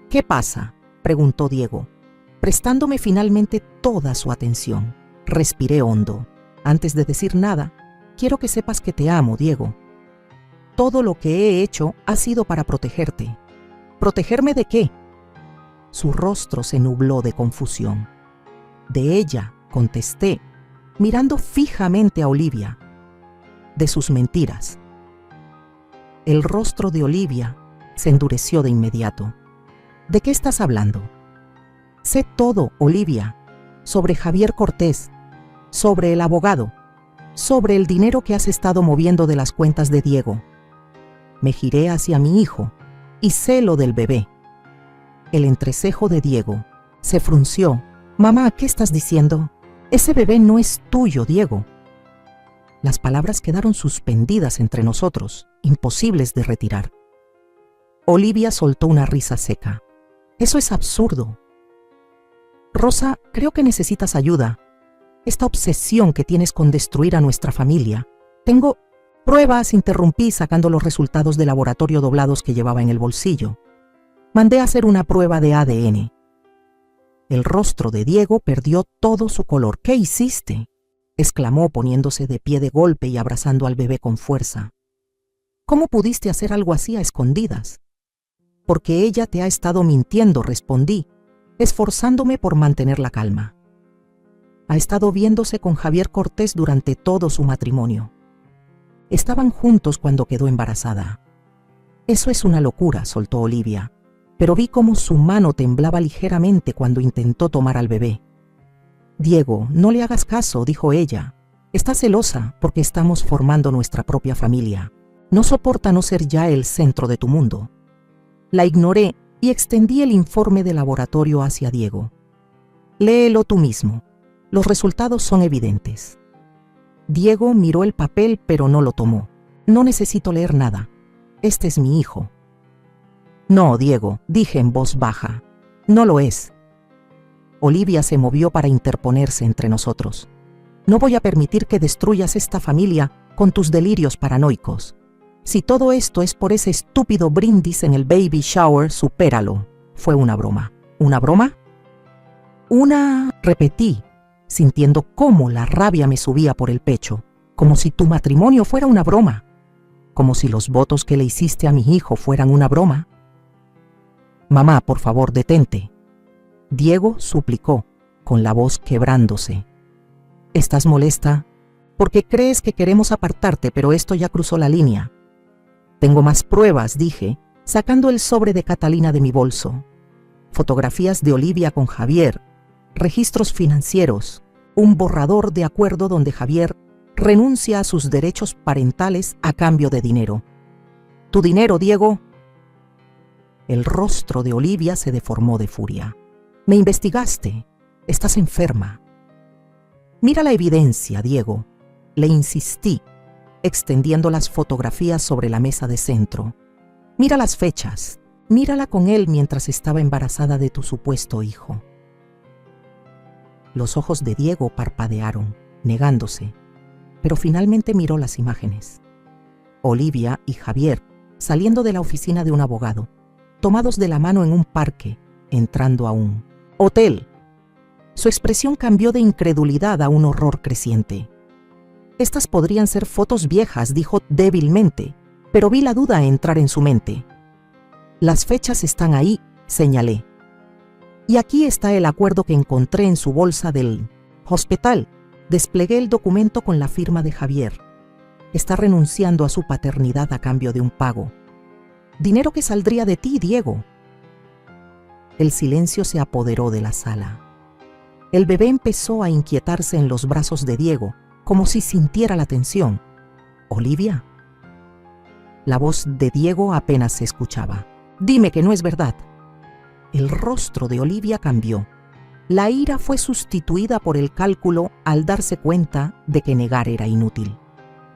¿Qué pasa?, preguntó Diego, prestándome finalmente toda su atención. Respiré hondo. Antes de decir nada, quiero que sepas que te amo, Diego. Todo lo que he hecho ha sido para protegerte. ¿Protegerme de qué? Su rostro se nubló de confusión. De ella, contesté, mirando fijamente a Olivia. De sus mentiras. El rostro de Olivia se endureció de inmediato. ¿De qué estás hablando? Sé todo, Olivia, sobre Javier Cortés, sobre el abogado, sobre el dinero que has estado moviendo de las cuentas de Diego. Me giré hacia mi hijo y sé lo del bebé. El entrecejo de Diego se frunció. Mamá, ¿qué estás diciendo? Ese bebé no es tuyo, Diego. Las palabras quedaron suspendidas entre nosotros, imposibles de retirar. Olivia soltó una risa seca. Eso es absurdo. Rosa, creo que necesitas ayuda. Esta obsesión que tienes con destruir a nuestra familia Tengo pruebas, interrumpí sacando los resultados de laboratorio doblados que llevaba en el bolsillo. Mandé a hacer una prueba de ADN. El rostro de Diego perdió todo su color. ¿Qué hiciste?, exclamó poniéndose de pie de golpe y abrazando al bebé con fuerza. ¿Cómo pudiste hacer algo así a escondidas? Porque ella te ha estado mintiendo, respondí, esforzándome por mantener la calma. Ha estado viéndose con Javier Cortés durante todo su matrimonio. Estaban juntos cuando quedó embarazada. Eso es una locura, soltó Olivia, pero vi cómo su mano temblaba ligeramente cuando intentó tomar al bebé. Diego, no le hagas caso, dijo ella. Está celosa porque estamos formando nuestra propia familia. No soporta no ser ya el centro de tu mundo. La ignoré y extendí el informe de laboratorio hacia Diego. Léelo tú mismo. Los resultados son evidentes. Diego miró el papel pero no lo tomó. No necesito leer nada. Este es mi hijo. No, Diego, dije en voz baja. No lo es. Olivia se movió para interponerse entre nosotros. No voy a permitir que destruyas esta familia con tus delirios paranoicos. Si todo esto es por ese estúpido brindis en el baby shower, supéralo. Fue una broma. ¿Una broma? Repetí, sintiendo cómo la rabia me subía por el pecho, como si tu matrimonio fuera una broma, como si los votos que le hiciste a mi hijo fueran una broma. Mamá, por favor, detente. Diego suplicó, con la voz quebrándose. ¿Estás molesta? Porque crees que queremos apartarte, pero esto ya cruzó la línea. Tengo más pruebas, dije, sacando el sobre de Catalina de mi bolso. Fotografías de Olivia con Javier, registros financieros, un borrador de acuerdo donde Javier renuncia a sus derechos parentales a cambio de dinero. ¿Tu dinero, Diego? El rostro de Olivia se deformó de furia. Me investigaste. Estás enferma. Mira la evidencia, Diego. Le insistí, extendiendo las fotografías sobre la mesa de centro. Mira las fechas. Mírala con él mientras estaba embarazada de tu supuesto hijo. Los ojos de Diego parpadearon, negándose, pero finalmente miró las imágenes. Olivia y Javier saliendo de la oficina de un abogado, tomados de la mano en un parque, entrando a un hotel. Su expresión cambió de incredulidad a un horror creciente. Estas podrían ser fotos viejas, dijo débilmente, pero vi la duda entrar en su mente. Las fechas están ahí, señalé. Y aquí está el acuerdo que encontré en su bolsa del hospital. Desplegué el documento con la firma de Javier. Está renunciando a su paternidad a cambio de un pago. Dinero que saldría de ti, Diego. El silencio se apoderó de la sala. El bebé empezó a inquietarse en los brazos de Diego, como si sintiera la tensión. ¿Olivia? La voz de Diego apenas se escuchaba. Dime que no es verdad. El rostro de Olivia cambió. La ira fue sustituida por el cálculo al darse cuenta de que negar era inútil.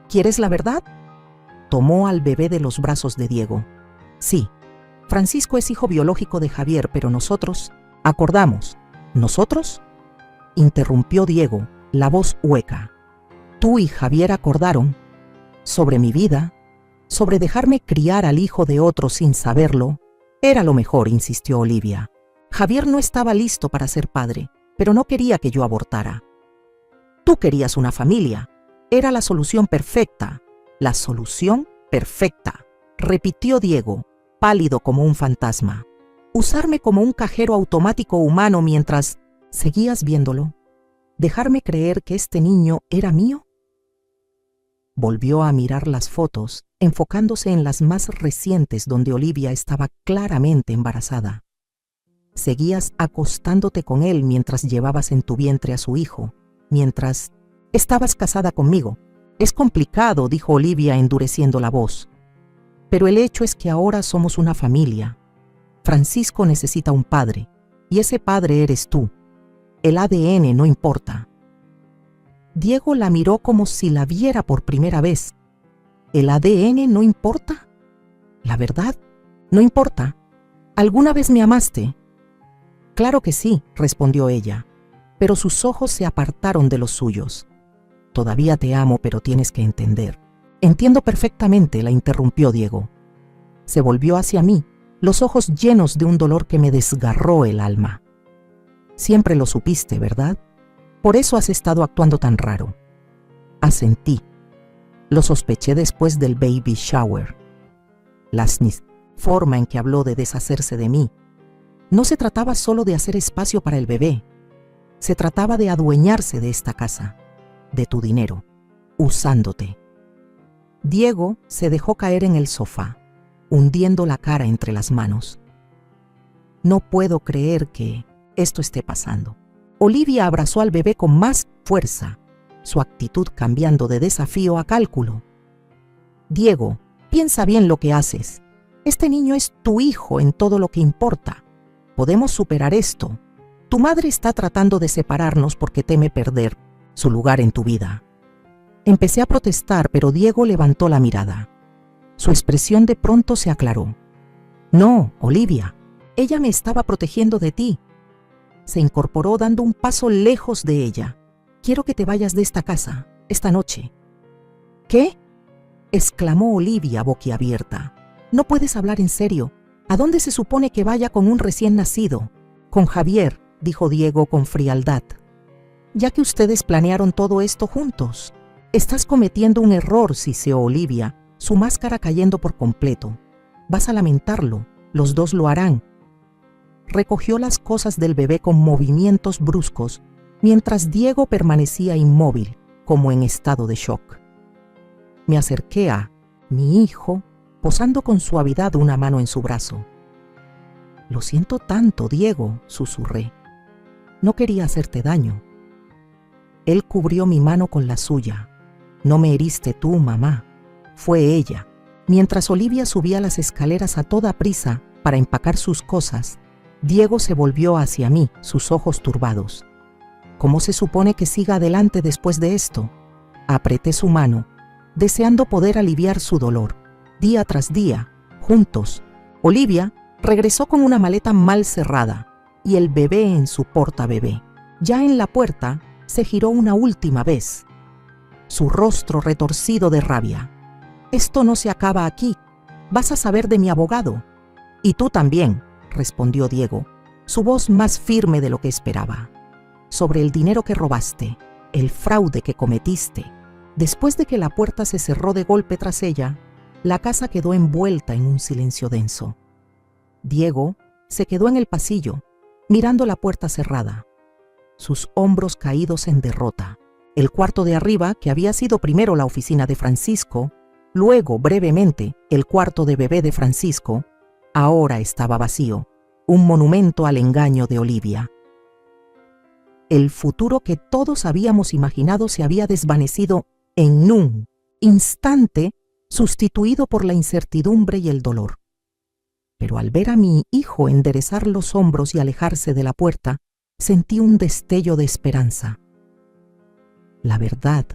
¿Quieres la verdad? Tomó al bebé de los brazos de Diego. Sí, Francisco es hijo biológico de Javier, pero nosotros acordamos. ¿Nosotros? Interrumpió Diego, la voz hueca. Tú y Javier acordaron sobre mi vida, sobre dejarme criar al hijo de otro sin saberlo. Era lo mejor, insistió Olivia. Javier no estaba listo para ser padre, pero no quería que yo abortara. Tú querías una familia. Era la solución perfecta. La solución perfecta, repitió Diego, pálido como un fantasma. Usarme como un cajero automático humano mientras seguías viéndolo. ¿Dejarme creer que este niño era mío? Volvió a mirar las fotos, enfocándose en las más recientes donde Olivia estaba claramente embarazada. Seguías acostándote con él mientras llevabas en tu vientre a su hijo, mientras estabas casada conmigo. Es complicado, dijo Olivia endureciendo la voz. Pero el hecho es que ahora somos una familia. Francisco necesita un padre, y ese padre eres tú. El ADN no importa. Diego la miró como si la viera por primera vez. ¿El ADN no importa? ¿La verdad? No importa. ¿Alguna vez me amaste? Claro que sí, respondió ella, pero sus ojos se apartaron de los suyos. Todavía te amo, pero tienes que entender. Entiendo perfectamente, la interrumpió Diego. Se volvió hacia mí, los ojos llenos de un dolor que me desgarró el alma. Siempre lo supiste, ¿verdad? Por eso has estado actuando tan raro. Asentí. Lo sospeché después del baby shower. La forma en que habló de deshacerse de mí. No se trataba solo de hacer espacio para el bebé. Se trataba de adueñarse de esta casa, de tu dinero, usándote. Diego se dejó caer en el sofá, hundiendo la cara entre las manos. No puedo creer que esto esté pasando. Olivia abrazó al bebé con más fuerza, su actitud cambiando de desafío a cálculo. Diego, piensa bien lo que haces. Este niño es tu hijo en todo lo que importa. Podemos superar esto. Tu madre está tratando de separarnos porque teme perder su lugar en tu vida. Empecé a protestar, pero Diego levantó la mirada. Su expresión de pronto se aclaró. No, Olivia, ella me estaba protegiendo de ti. Se incorporó dando un paso lejos de ella. Quiero que te vayas de esta casa, esta noche. ¿Qué? Exclamó Olivia boquiabierta. No puedes hablar en serio. ¿A dónde se supone que vaya con un recién nacido? Con Javier, dijo Diego con frialdad. Ya que ustedes planearon todo esto juntos. Estás cometiendo un error, siseó Olivia, su máscara cayendo por completo. Vas a lamentarlo, los dos lo harán. Recogió las cosas del bebé con movimientos bruscos, mientras Diego permanecía inmóvil, como en estado de shock. Me acerqué a mi hijo, posando con suavidad una mano en su brazo. Lo siento tanto, Diego, susurré. No quería hacerte daño. Él cubrió mi mano con la suya. No me heriste tú, mamá. Fue ella. Mientras Olivia subía las escaleras a toda prisa para empacar sus cosas, Diego se volvió hacia mí, sus ojos turbados. ¿Cómo se supone que siga adelante después de esto? Apreté su mano, deseando poder aliviar su dolor. Día tras día, juntos, Olivia regresó con una maleta mal cerrada y el bebé en su portabebé. Ya en la puerta, se giró una última vez, su rostro retorcido de rabia. Esto no se acaba aquí. Vas a saber de mi abogado. Y tú también, respondió Diego, su voz más firme de lo que esperaba. Sobre el dinero que robaste, el fraude que cometiste. Después de que la puerta se cerró de golpe tras ella, la casa quedó envuelta en un silencio denso. Diego se quedó en el pasillo, mirando la puerta cerrada, sus hombros caídos en derrota. El cuarto de arriba, que había sido primero la oficina de Francisco, luego, brevemente, el cuarto de bebé de Francisco, ahora estaba vacío, un monumento al engaño de Olivia. El futuro que todos habíamos imaginado se había desvanecido en un instante, sustituido por la incertidumbre y el dolor. Pero al ver a mi hijo enderezar los hombros y alejarse de la puerta, sentí un destello de esperanza. La verdad,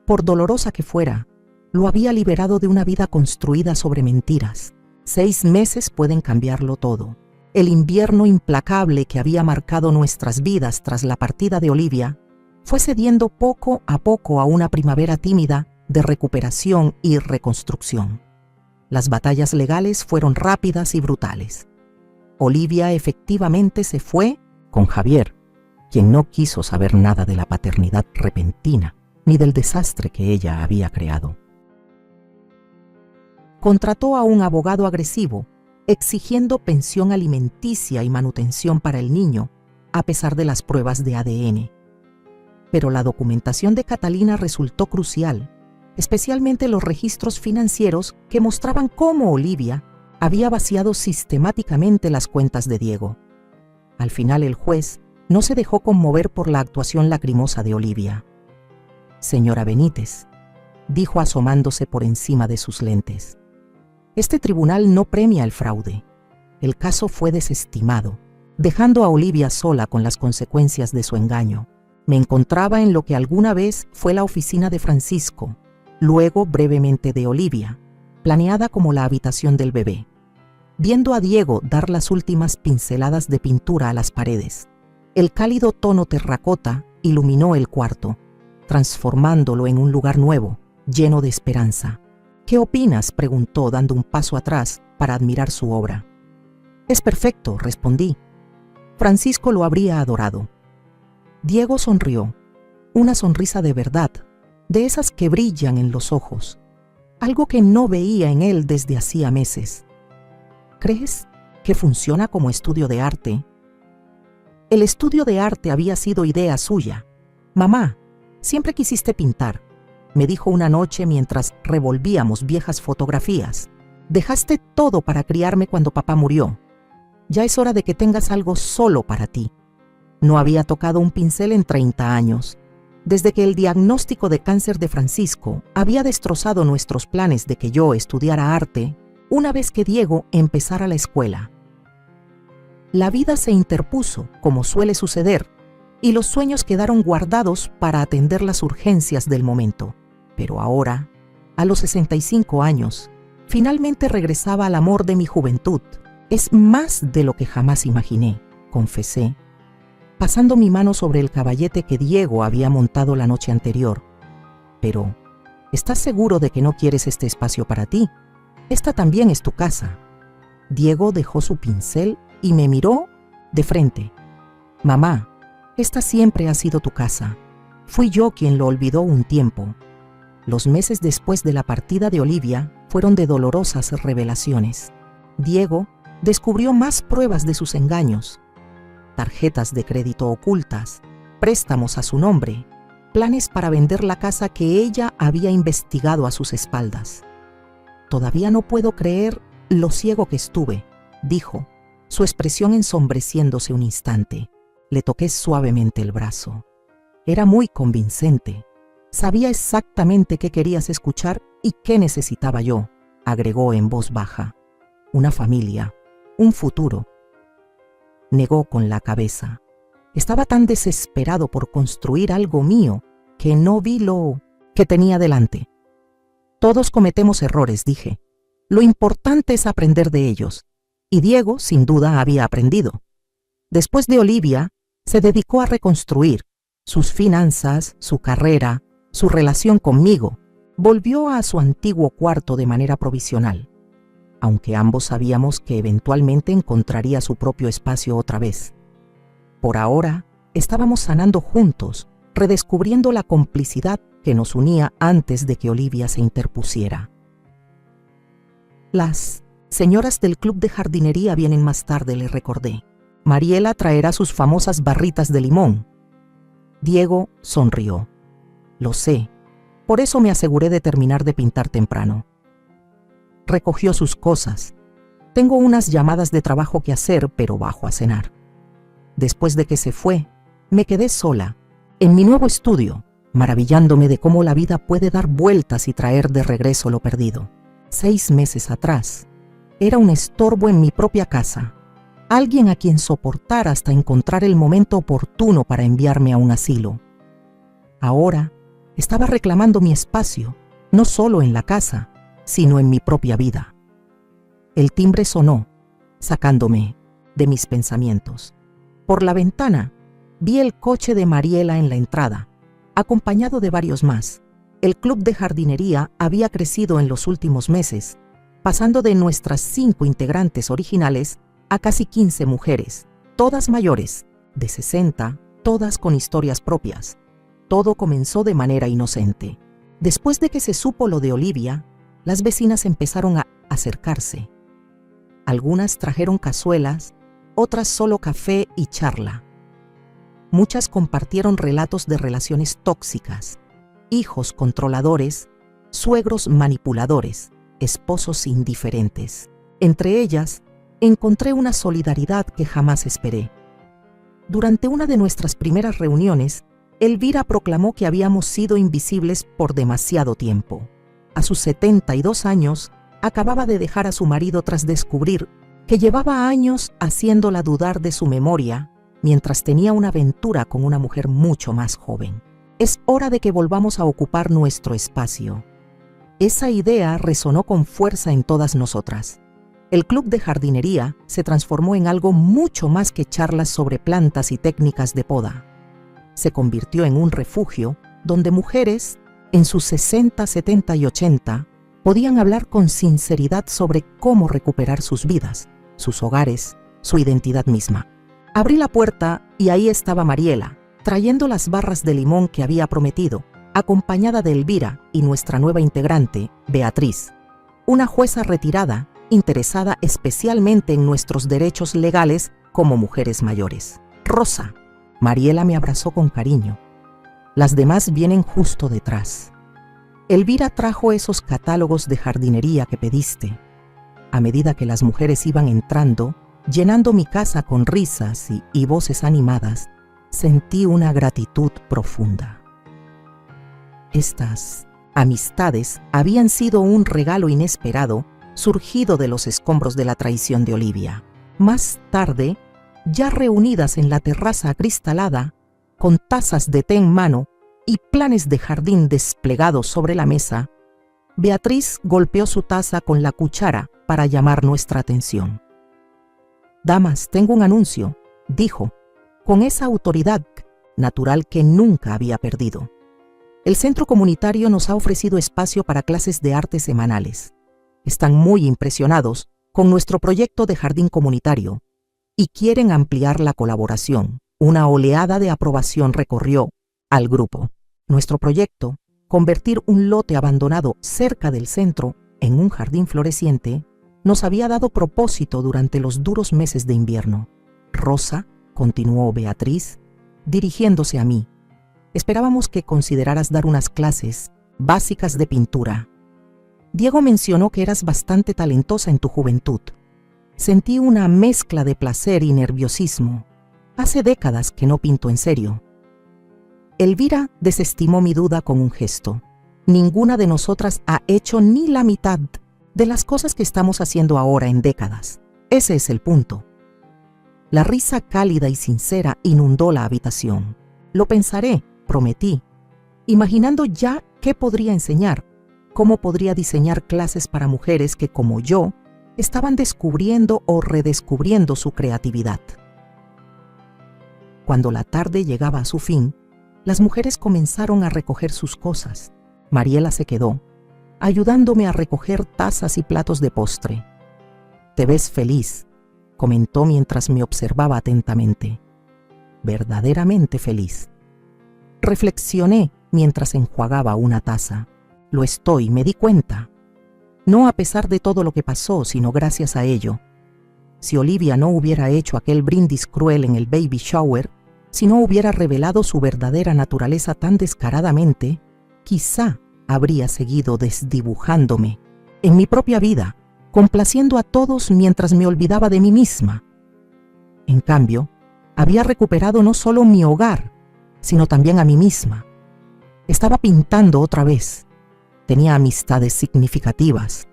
por dolorosa que fuera, lo había liberado de una vida construida sobre mentiras. 6 meses pueden cambiarlo todo. El invierno implacable que había marcado nuestras vidas tras la partida de Olivia fue cediendo poco a una primavera tímida de recuperación y reconstrucción. Las batallas legales fueron rápidas y brutales. Olivia efectivamente se fue con Javier, quien no quiso saber nada de la paternidad repentina ni del desastre que ella había creado. Contrató a un abogado agresivo, exigiendo pensión alimenticia y manutención para el niño, a pesar de las pruebas de ADN. Pero la documentación de Catalina resultó crucial, especialmente los registros financieros que mostraban cómo Olivia había vaciado sistemáticamente las cuentas de Diego. Al final el juez no se dejó conmover por la actuación lacrimosa de Olivia. «Señora Benítez», dijo asomándose por encima de sus lentes, «este tribunal no premia el fraude. El caso fue desestimado, dejando a Olivia sola con las consecuencias de su engaño. Me encontraba en lo que alguna vez fue la oficina de Francisco, luego brevemente de Olivia, planeada como la habitación del bebé, viendo a Diego dar las últimas pinceladas de pintura a las paredes. El cálido tono terracota iluminó el cuarto, transformándolo en un lugar nuevo, lleno de esperanza. ¿Qué opinas?, preguntó, dando un paso atrás para admirar su obra. Es perfecto, respondí. Francisco lo habría adorado. Diego sonrió, una sonrisa de verdad, de esas que brillan en los ojos, algo que no veía en él desde hacía meses. ¿Crees que funciona como estudio de arte? El estudio de arte había sido idea suya. Mamá, siempre quisiste pintar, me dijo una noche mientras revolvíamos viejas fotografías. Dejaste todo para criarme cuando papá murió. Ya es hora de que tengas algo solo para ti. No había tocado un pincel en 30 años. Desde que el diagnóstico de cáncer de Francisco había destrozado nuestros planes de que yo estudiara arte una vez que Diego empezara la escuela. La vida se interpuso, como suele suceder, y los sueños quedaron guardados para atender las urgencias del momento. Pero ahora, a los 65 años, finalmente regresaba al amor de mi juventud. Es más de lo que jamás imaginé, confesé, pasando mi mano sobre el caballete que Diego había montado la noche anterior. Pero, ¿estás seguro de que no quieres este espacio para ti? Esta también es tu casa. Diego dejó su pincel y me miró de frente. Mamá, esta siempre ha sido tu casa. Fui yo quien lo olvidó un tiempo. Los meses después de la partida de Olivia fueron de dolorosas revelaciones. Diego descubrió más pruebas de sus engaños. Tarjetas de crédito ocultas, préstamos a su nombre, planes para vender la casa que ella había investigado a sus espaldas. Todavía no puedo creer lo ciego que estuve, dijo, su expresión ensombreciéndose un instante. Le toqué suavemente el brazo. Era muy convincente. Sabía exactamente qué querías escuchar y qué necesitaba yo, agregó en voz baja. Una familia, un futuro. Negó con la cabeza. Estaba tan desesperado por construir algo mío que no vi lo que tenía delante. Todos cometemos errores, dije. Lo importante es aprender de ellos. Y Diego, sin duda, había aprendido. Después de Olivia, se dedicó a reconstruir sus finanzas, su carrera, su relación conmigo. Volvió a su antiguo cuarto de manera provisional, aunque ambos sabíamos que eventualmente encontraría su propio espacio otra vez. Por ahora, estábamos sanando juntos, redescubriendo la complicidad que nos unía antes de que Olivia se interpusiera. Las señoras del club de jardinería vienen más tarde, le recordé. Mariela traerá sus famosas barritas de limón. Diego sonrió. Lo sé, por eso me aseguré de terminar de pintar temprano. Recogió sus cosas. Tengo unas llamadas de trabajo que hacer, pero bajo a cenar. Después de que se fue, me quedé sola, en mi nuevo estudio, maravillándome de cómo la vida puede dar vueltas y traer de regreso lo perdido. 6 meses atrás, era un estorbo en mi propia casa, alguien a quien soportar hasta encontrar el momento oportuno para enviarme a un asilo. Ahora, estaba reclamando mi espacio, no solo en la casa, sino en mi propia vida. El timbre sonó, sacándome de mis pensamientos. Por la ventana, vi el coche de Mariela en la entrada, acompañado de varios más. El club de jardinería había crecido en los últimos meses, pasando de nuestras 5 integrantes originales a casi 15 mujeres, todas mayores, de 60, todas con historias propias. Todo comenzó de manera inocente. Después de que se supo lo de Olivia, las vecinas empezaron a acercarse. Algunas trajeron cazuelas, otras solo café y charla. Muchas compartieron relatos de relaciones tóxicas, hijos controladores, suegros manipuladores, esposos indiferentes. Entre ellas, encontré una solidaridad que jamás esperé. Durante una de nuestras primeras reuniones, Elvira proclamó que habíamos sido invisibles por demasiado tiempo. A sus 72 años, acababa de dejar a su marido tras descubrir que llevaba años haciéndola dudar de su memoria, mientras tenía una aventura con una mujer mucho más joven. Es hora de que volvamos a ocupar nuestro espacio. Esa idea resonó con fuerza en todas nosotras. El club de jardinería se transformó en algo mucho más que charlas sobre plantas y técnicas de poda. Se convirtió en un refugio donde mujeres, en sus 60, 70 y 80, podían hablar con sinceridad sobre cómo recuperar sus vidas, sus hogares, su identidad misma. Abrí la puerta y ahí estaba Mariela, trayendo las barras de limón que había prometido, acompañada de Elvira y nuestra nueva integrante, Beatriz, una jueza retirada, interesada especialmente en nuestros derechos legales como mujeres mayores. Rosa. Mariela me abrazó con cariño. Las demás vienen justo detrás. Elvira trajo esos catálogos de jardinería que pediste. A medida que las mujeres iban entrando, llenando mi casa con risas y voces animadas, sentí una gratitud profunda. Estas amistades habían sido un regalo inesperado surgido de los escombros de la traición de Olivia. Más tarde, ya reunidas en la terraza acristalada, con tazas de té en mano y planes de jardín desplegados sobre la mesa, Beatriz golpeó su taza con la cuchara para llamar nuestra atención. «Damas, tengo un anuncio», dijo, con esa autoridad natural que nunca había perdido. «El centro comunitario nos ha ofrecido espacio para clases de arte semanales. Están muy impresionados con nuestro proyecto de jardín comunitario y quieren ampliar la colaboración». Una oleada de aprobación recorrió al grupo. Nuestro proyecto, convertir un lote abandonado cerca del centro en un jardín floreciente, nos había dado propósito durante los duros meses de invierno. Rosa, continuó Beatriz, dirigiéndose a mí, esperábamos que consideraras dar unas clases básicas de pintura. Diego mencionó que eras bastante talentosa en tu juventud. Sentí una mezcla de placer y nerviosismo. Hace décadas que no pinto en serio. Elvira desestimó mi duda con un gesto. Ninguna de nosotras ha hecho ni la mitad de las cosas que estamos haciendo ahora en décadas. Ese es el punto. La risa cálida y sincera inundó la habitación. Lo pensaré, prometí, imaginando ya qué podría enseñar, cómo podría diseñar clases para mujeres que, como yo, estaban descubriendo o redescubriendo su creatividad. Cuando la tarde llegaba a su fin, las mujeres comenzaron a recoger sus cosas. Mariela se quedó, ayudándome a recoger tazas y platos de postre. «Te ves feliz», comentó mientras me observaba atentamente. «Verdaderamente feliz». Reflexioné mientras enjuagaba una taza. Lo estoy, me di cuenta. No a pesar de todo lo que pasó, sino gracias a ello. Si Olivia no hubiera hecho aquel brindis cruel en el baby shower, si no hubiera revelado su verdadera naturaleza tan descaradamente, quizá habría seguido desdibujándome en mi propia vida, complaciendo a todos mientras me olvidaba de mí misma. En cambio, había recuperado no solo mi hogar, sino también a mí misma. Estaba pintando otra vez. Tenía amistades significativas.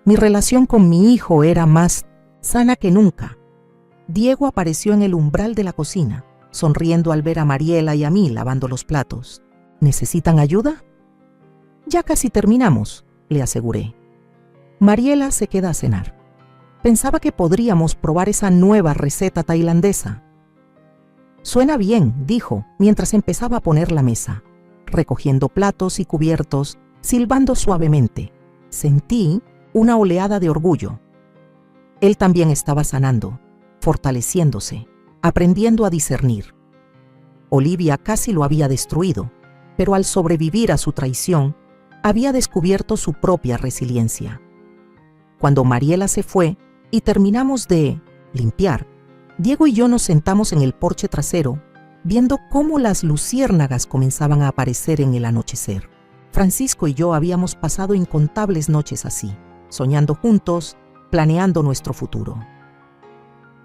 Mi relación con mi hijo era más sana que nunca. Diego apareció en el umbral de la cocina, sonriendo al ver a Mariela y a mí lavando los platos. ¿Necesitan ayuda? «Ya casi terminamos», le aseguré. Mariela se queda a cenar. Pensaba que podríamos probar esa nueva receta tailandesa. «Suena bien», dijo, mientras empezaba a poner la mesa, recogiendo platos y cubiertos, silbando suavemente. Sentí una oleada de orgullo. Él también estaba sanando, fortaleciéndose, aprendiendo a discernir. Olivia casi lo había destruido, pero al sobrevivir a su traición, había descubierto su propia resiliencia. Cuando Mariela se fue y terminamos de limpiar, Diego y yo nos sentamos en el porche trasero, viendo cómo las luciérnagas comenzaban a aparecer en el anochecer. Francisco y yo habíamos pasado incontables noches así, soñando juntos, planeando nuestro futuro.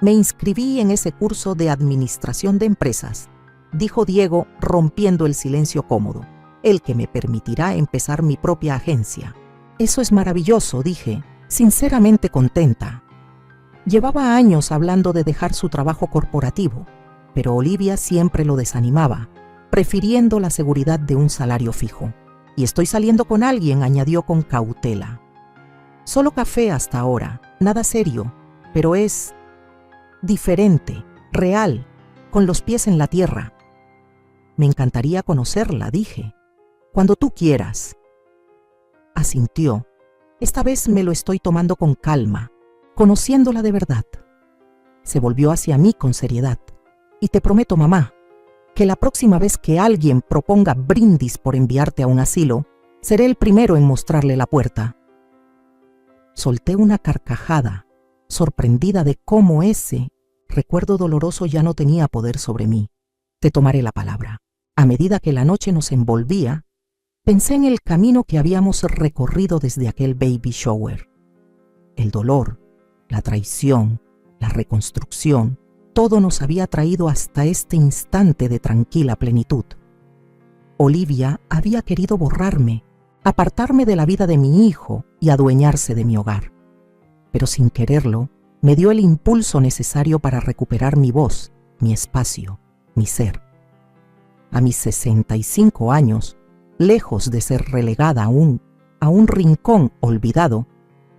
Me inscribí en ese curso de administración de empresas, dijo Diego, rompiendo el silencio cómodo, el que me permitirá empezar mi propia agencia. Eso es maravilloso, dije, sinceramente contenta. Llevaba años hablando de dejar su trabajo corporativo, pero Olivia siempre lo desanimaba, prefiriendo la seguridad de un salario fijo. Y estoy saliendo con alguien, añadió con cautela. Solo café hasta ahora, nada serio, pero es diferente, real, con los pies en la tierra. Me encantaría conocerla, dije. Cuando tú quieras. Asintió. Esta vez me lo estoy tomando con calma, conociéndola de verdad. Se volvió hacia mí con seriedad. Y te prometo, mamá, que la próxima vez que alguien proponga brindis por enviarte a un asilo, seré el primero en mostrarle la puerta. Solté una carcajada, sorprendida de cómo ese recuerdo doloroso ya no tenía poder sobre mí. Te tomaré la palabra. A medida que la noche nos envolvía, pensé en el camino que habíamos recorrido desde aquel baby shower. El dolor, la traición, la reconstrucción, todo nos había traído hasta este instante de tranquila plenitud. Olivia había querido borrarme, apartarme de la vida de mi hijo y adueñarse de mi hogar. Pero sin quererlo, me dio el impulso necesario para recuperar mi voz, mi espacio, mi ser. A mis 65 años, lejos de ser relegada a un rincón olvidado,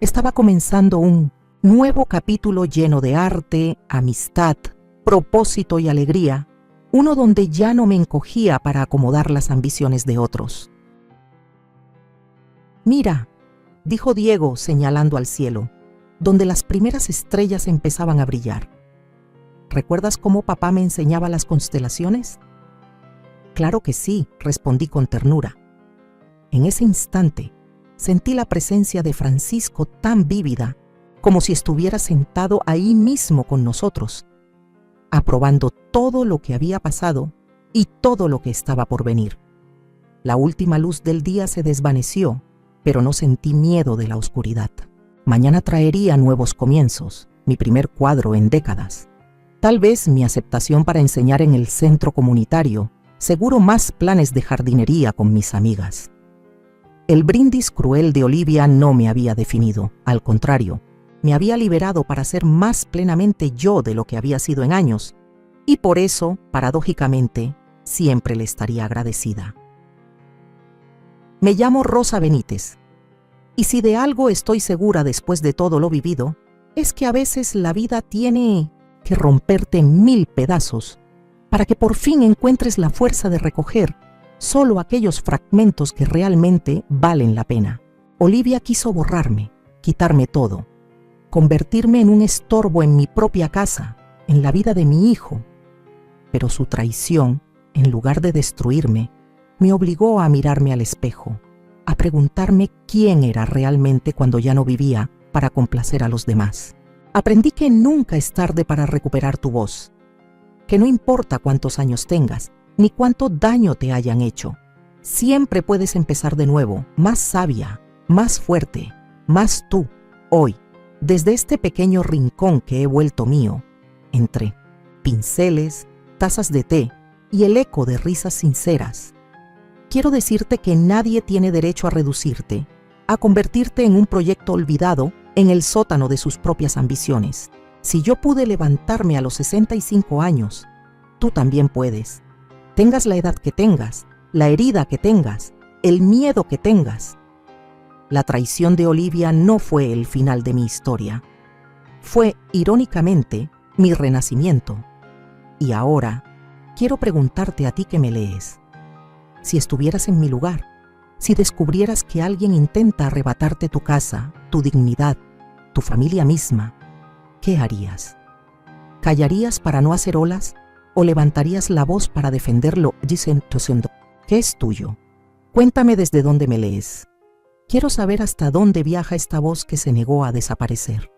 estaba comenzando un nuevo capítulo lleno de arte, amistad, propósito y alegría, uno donde ya no me encogía para acomodar las ambiciones de otros. «Mira», dijo Diego señalando al cielo, donde las primeras estrellas empezaban a brillar. «¿Recuerdas cómo papá me enseñaba las constelaciones?» «Claro que sí», respondí con ternura. En ese instante, sentí la presencia de Francisco tan vívida como si estuviera sentado ahí mismo con nosotros, aprobando todo lo que había pasado y todo lo que estaba por venir. La última luz del día se desvaneció, pero no sentí miedo de la oscuridad. Mañana traería nuevos comienzos, mi primer cuadro en décadas. Tal vez mi aceptación para enseñar en el centro comunitario, seguro más planes de jardinería con mis amigas. El brindis cruel de Olivia no me había definido, al contrario, me había liberado para ser más plenamente yo de lo que había sido en años, y por eso, paradójicamente, siempre le estaría agradecida. Me llamo Rosa Benítez, y si de algo estoy segura después de todo lo vivido, es que a veces la vida tiene que romperte en 1000 pedazos para que por fin encuentres la fuerza de recoger solo aquellos fragmentos que realmente valen la pena. Olivia quiso borrarme, quitarme todo, convertirme en un estorbo en mi propia casa, en la vida de mi hijo. Pero su traición, en lugar de destruirme, me obligó a mirarme al espejo, a preguntarme quién era realmente cuando ya no vivía para complacer a los demás. Aprendí que nunca es tarde para recuperar tu voz, que no importa cuántos años tengas, ni cuánto daño te hayan hecho, siempre puedes empezar de nuevo, más sabia, más fuerte, más tú, hoy, desde este pequeño rincón que he vuelto mío, entre pinceles, tazas de té y el eco de risas sinceras. Quiero decirte que nadie tiene derecho a reducirte, a convertirte en un proyecto olvidado en el sótano de sus propias ambiciones. Si yo pude levantarme a los 65 años, tú también puedes. Tengas la edad que tengas, la herida que tengas, el miedo que tengas. La traición de Olivia no fue el final de mi historia. Fue, irónicamente, mi renacimiento. Y ahora, quiero preguntarte a ti que me lees. Si estuvieras en mi lugar, si descubrieras que alguien intenta arrebatarte tu casa, tu dignidad, tu familia misma, ¿qué harías? ¿Callarías para no hacer olas o levantarías la voz para defenderlo diciendo que es tuyo? Cuéntame desde dónde me lees. Quiero saber hasta dónde viaja esta voz que se negó a desaparecer.